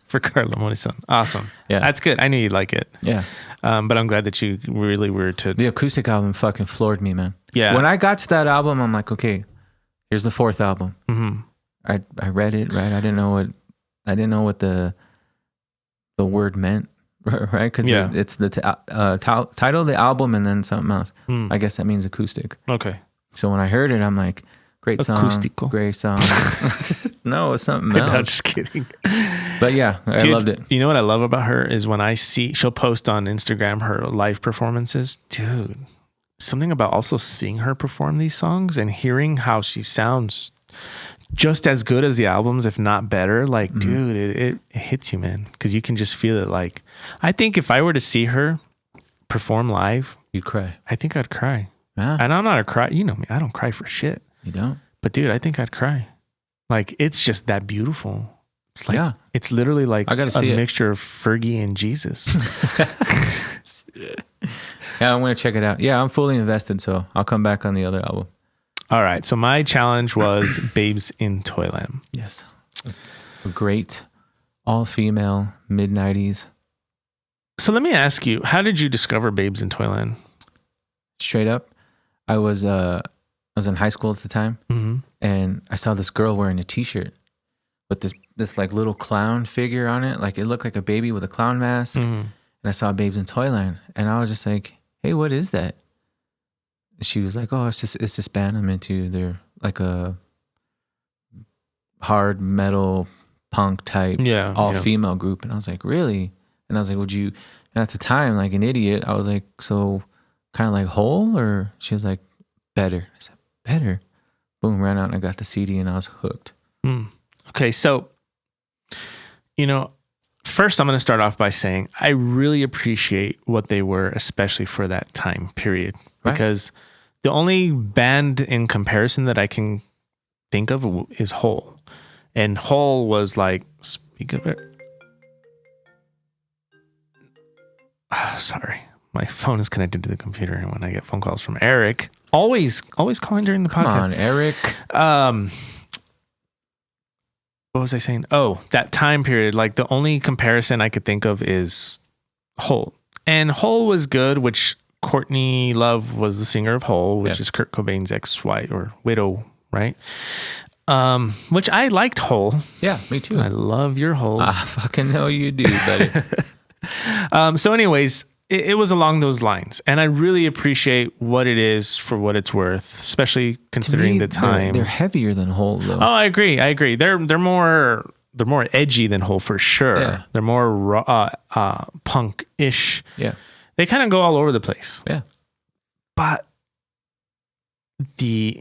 For Carla Morrison. Awesome. Yeah. That's good. I knew you'd like it. Yeah. But I'm glad that you really were to... The acoustic album fucking floored me, man. Yeah. When I got to that album, I'm like, okay, here's the 4th album. Mm-hmm. I read it, right? I didn't know what the word meant, right? Because it's the title of the album and then something else. I guess that means acoustic. Okay. So when I heard it, I'm like, great song. Acoustico. Great song. No, it's something else. No, just kidding. But yeah, I loved it. You know what I love about her is when she'll post on Instagram her live performances. Dude, something about also seeing her perform these songs and hearing how she sounds just as good as the albums, if not better. Like, dude, it hits you, man. Because you can just feel it. Like, I think if I were to see her perform live, you'd cry. I think I'd cry. Yeah. And I'm not a cry. You know me. I don't cry for shit. You don't? But dude, I think I'd cry. Like, it's just that beautiful. It's like, it's literally like I gotta see mixture of Fergie and Jesus. Yeah, I'm going to check it out. Yeah, I'm fully invested, so I'll come back on the other album. All right. So my challenge was Babes in Toyland. Yes. A great all-female mid-90s. So let me ask you, how did you discover Babes in Toyland? Straight up, I was in high school at the time, and I saw this girl wearing a t-shirt with this like little clown figure on it. Like it looked like a baby with a clown mask. And I saw Babes in Toyland, and I was just like, hey, what is that? She was like, oh, it's this band I'm into. They're like a hard metal punk type, all female group. And I was like, really? And I was like, would you? And at the time, like an idiot, I was like, so kind of like Hole? Or she was like, better. I said, better? Boom, ran out and I got the CD and I was hooked. Okay, so, first I'm going to start off by saying I really appreciate what they were, especially for that time period. Right. Because the only band in comparison that I can think of is Hole. And Hole was like, speak of it. Sorry. My phone is connected to the computer, and when I get phone calls from Eric, always calling during the podcast. Come on, Eric. What was I saying? Oh, that time period. Like the only comparison I could think of is Hole. And Hole was good, which Courtney Love was the singer of Hole, which is Kurt Cobain's ex-wife or widow, right? Which I liked Hole. Yeah, me too. I love your holes. I fucking know you do, buddy. So anyways, it was along those lines. And I really appreciate what it is for what it's worth, especially considering the time. They're heavier than Hole, though. Oh, I agree. They're more edgy than Hole for sure. Yeah. They're more punk-ish. Yeah. They kind of go all over the place. Yeah. But I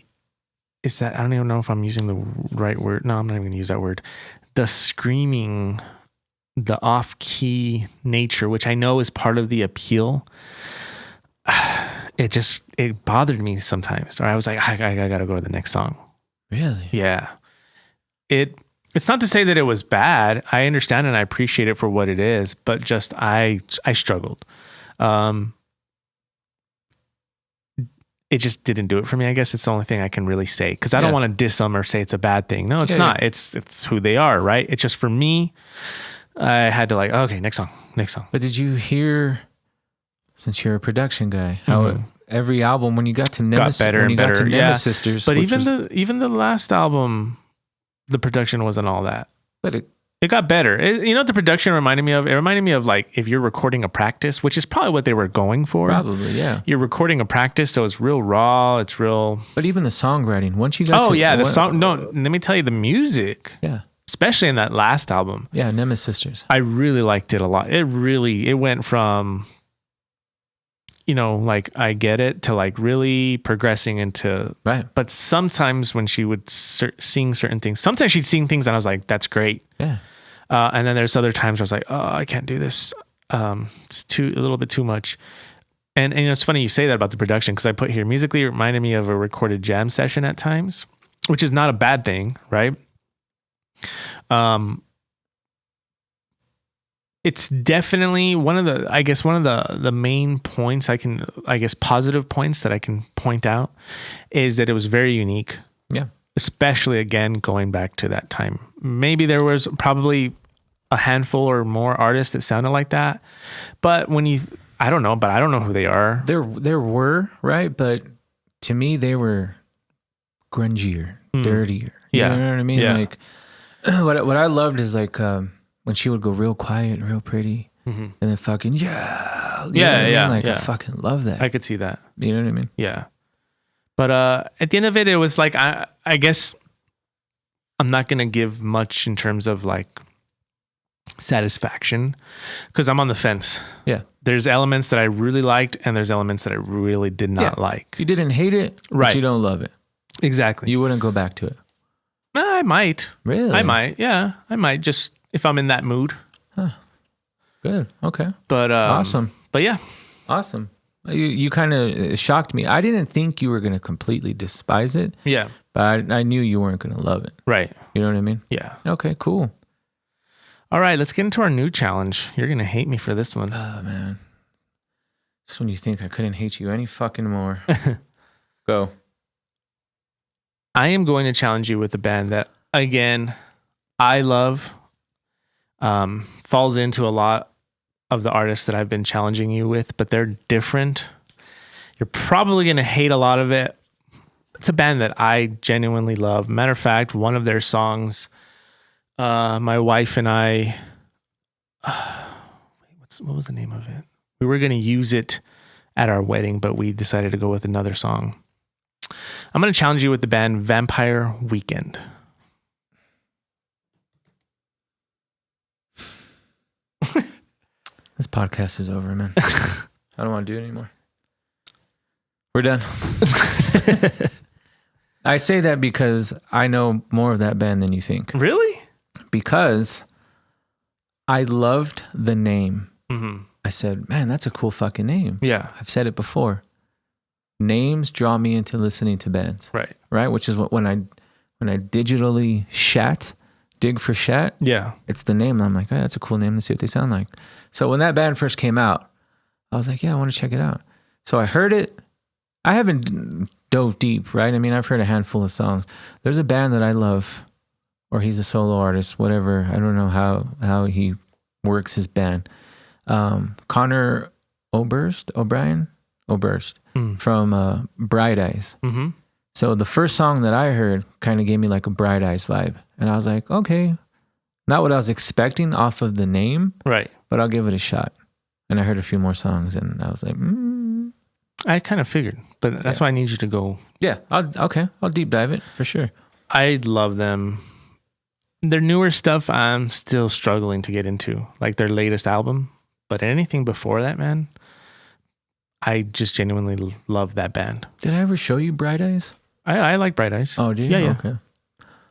don't even know if I'm using the right word. No, I'm not even going to use that word. The screaming, the off-key nature, which I know is part of the appeal. It bothered me sometimes. Or I was like, I got to go to the next song. Really? Yeah. It's not to say that it was bad. I understand and I appreciate it for what it is, but just I struggled. It just didn't do it for me. I guess it's the only thing I can really say, because I don't want to diss them or say it's a bad thing. No, it's not. Yeah. It's who they are, right? It's just for me, I had to okay, next song. But did you hear, since you're a production guy, how every album, when you got to Nemesis, got better and better. Nemesis Sisters, but even the last album, the production wasn't all that. But it got better. You know what the production reminded me of? It reminded me of like if you're recording a practice, which is probably what they were going for. Probably, yeah. You're recording a practice, so it's real raw. It's real. But even the songwriting, once you got the song. No, let me tell you, the music. Yeah. Especially in that last album. Yeah, Nemesis Sisters. I really liked it a lot. It went from, like I get it to like really progressing into. Right. But sometimes when she would sing certain things, sometimes she'd sing things and I was like, that's great. Yeah. And then there's other times where I was like, oh, I can't do this. It's a little bit too much. And it's funny you say that about the production, because I put here, musically it reminded me of a recorded jam session at times, which is not a bad thing, right? It's definitely one of the main points positive points that I can point out is that it was very unique. Yeah. Especially again, going back to that time. Maybe there was probably a handful or more artists that sounded like that, but I don't know who they are. There were, right? But to me, they were grungier, dirtier. Yeah. You know what I mean? Yeah. Like what I loved is like when she would go real quiet and real pretty, and then fucking I fucking love that. I could see that. You know what I mean? Yeah. But at the end of it, it was like I guess I'm not gonna give much in terms of like satisfaction, because I'm on the fence. Yeah. There's elements that I really liked, and there's elements that I really did not like. You didn't hate it, right? But you don't love it. Exactly. You wouldn't go back to it. I might. Really? I might. Yeah, I might, just if I'm in that mood. Huh. Good. Okay. But awesome. But yeah. Awesome. You kind of shocked me. I didn't think you were going to completely despise it. Yeah. But I knew you weren't going to love it. Right. You know what I mean? Yeah. Okay, cool. All right, let's get into our new challenge. You're going to hate me for this one. Oh, man. Just when you think I couldn't hate you any fucking more. Go. I am going to challenge you with a band that, again, I love. Falls into a lot of the artists that I've been challenging you with, but they're different. You're probably going to hate a lot of it. It's a band that I genuinely love. Matter of fact, one of their songs, my wife and I, what was the name of it? We were going to use it at our wedding, but we decided to go with another song. I'm going to challenge you with the band Vampire Weekend. This podcast is over, man. I don't want to do it anymore. We're done. I say that because I know more of that band than you think. Really? Because I loved the name. Mm-hmm. I said, man, that's a cool fucking name. Yeah. I've said it before. Names draw me into listening to bands. Right? Which is what when I digitally dig for shat. Yeah. It's the name. I'm like, oh, that's a cool name. Let's see what they sound like. So when that band first came out, I was like, yeah, I want to check it out. So I heard it. I haven't dove deep, right? I mean, I've heard a handful of songs. There's a band that I love, or he's a solo artist, whatever. I don't know how he works his band. Connor Oberst from Bright Eyes. Mm-hmm. So the first song that I heard kind of gave me like a Bright Eyes vibe. And I was like, okay, not what I was expecting off of the name, right? But I'll give it a shot. And I heard a few more songs and I was like, I kind of figured, but that's why I need you to go. Yeah, I'll deep dive it for sure. I love them. Their newer stuff, I'm still struggling to get into, like their latest album. But anything before that, man, I just genuinely love that band. Did I ever show you Bright Eyes? I like Bright Eyes. Oh, do you? Yeah.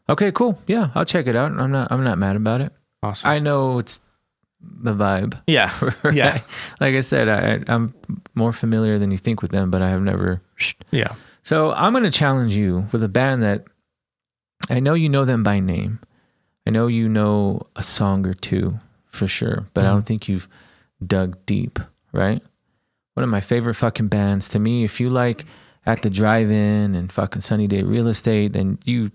Okay, cool. Yeah, I'll check it out. I'm not mad about it. Awesome. I know it's the vibe. Yeah. Right? Yeah. Like I said, I'm more familiar than you think with them, but I have never. Yeah. So I'm going to challenge you with a band that I know you know them by name. I know you know a song or two for sure, but I don't think you've dug deep, right? One of my favorite fucking bands to me, if you like At the Drive-In and fucking Sunny Day Real Estate, then you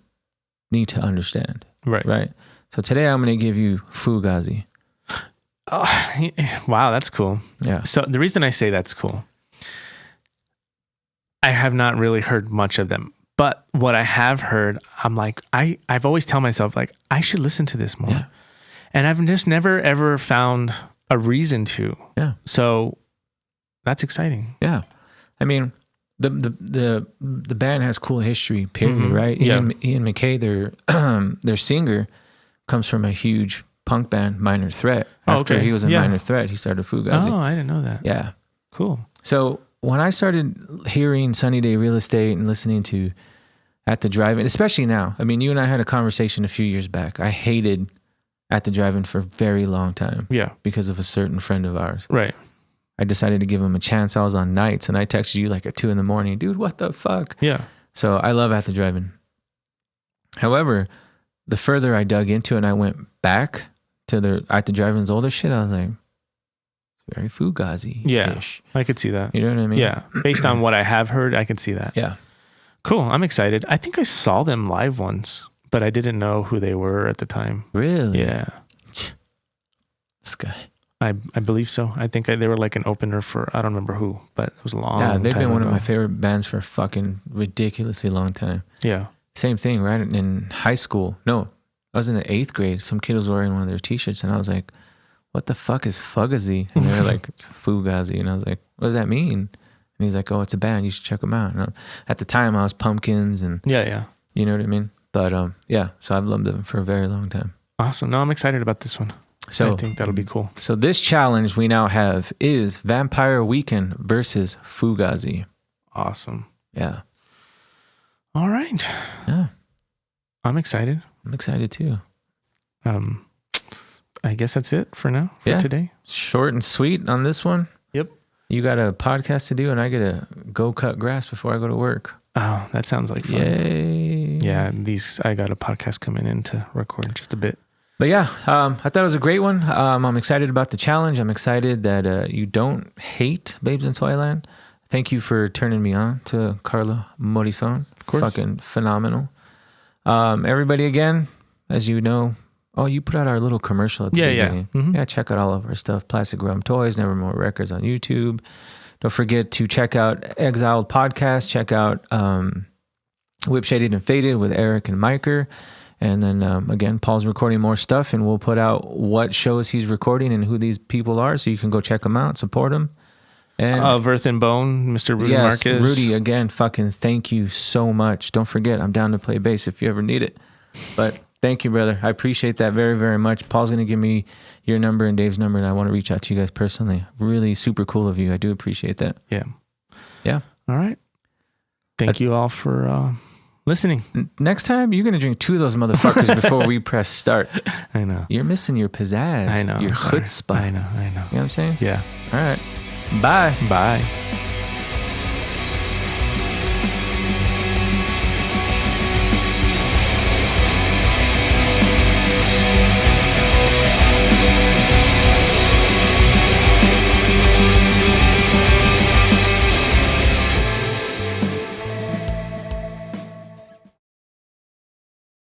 need to understand. Right? So today I'm going to give you Fugazi. Oh, wow, that's cool. Yeah. So the reason I say that's cool, I have not really heard much of them, but what I have heard, I'm like, I've always tell myself like, I should listen to this more. Yeah. And I've just never ever found a reason to. Yeah. So that's exciting. Yeah. I mean, the band has cool history, period, right? Ian McKay, their singer, comes from a huge punk band, Minor Threat. After he was in Minor Threat, he started Fugazi. Oh, I didn't know that. Yeah. Cool. So when I started hearing Sunny Day Real Estate and listening to At the Drive-In, especially now, I mean, you and I had a conversation a few years back. I hated At the Drive-In for a very long time. Yeah. Because of a certain friend of ours. Right. I decided to give him a chance. I was on nights and I texted you like at 2 a.m. Dude, what the fuck? Yeah. So I love At the Drive-In. However, the further I dug into it and I went back to At the Drive-In's older shit, I was like, it's very Fugazi-ish. Yeah, I could see that. You know what I mean? Yeah. Based on what I have heard, I can see that. Yeah. Cool. I'm excited. I think I saw them live once, but I didn't know who they were at the time. Really? Yeah. This guy. I believe so. I think they were like an opener for, I don't remember who, but it was a long time. Yeah, they've been one of my favorite bands for a fucking ridiculously long time. Yeah. Same thing, right? In high school. No, I was in the 8th grade. Some kid was wearing one of their t-shirts and I was like, what the fuck is Fugazi? And they're like, it's Fugazi. And I was like, what does that mean? And he's like, oh, it's a band. You should check them out. And at the time, I was Pumpkins and yeah. You know what I mean? But yeah, so I've loved them for a very long time. Awesome. No, I'm excited about this one. So I think that'll be cool. So this challenge we now have is Vampire Weekend versus Fugazi. Awesome. Yeah. All right. Yeah. I'm excited. I'm excited too. I guess that's it for now for today. Short and sweet on this one. Yep. You got a podcast to do and I get to go cut grass before I go to work. Oh, that sounds like fun. Yay. Yeah, I got a podcast coming in to record in just a bit. But yeah, I thought it was a great one. I'm excited about the challenge. I'm excited that you don't hate Babes in Toyland. Thank you for turning me on to Carla Morrison. Of course. Fucking phenomenal. Everybody, again, as you know, you put out our little commercial at the beginning. Yeah. Mm-hmm. Yeah, check out all of our stuff. Plastic Rum Toys, Nevermore Records on YouTube. Don't forget to check out Exiled Podcast. Check out Whip Shaded and Faded with Eric and Miker. And then, again, Paul's recording more stuff, and we'll put out what shows he's recording and who these people are, so you can go check them out, support them. And of Earth and Bone, Mr. Rudy Marquez. Rudy, again, fucking thank you so much. Don't forget, I'm down to play bass if you ever need it. But thank you, brother. I appreciate that very, very much. Paul's going to give me your number and Dave's number, and I want to reach out to you guys personally. Really super cool of you. I do appreciate that. Yeah. Yeah. All right. thank you all for listening. Next time, you're going to drink 2 of those motherfuckers before we press start. I know. You're missing your pizzazz. I know. Your chutzpah. I know. You know what I'm saying? Yeah. All right. Bye. Bye.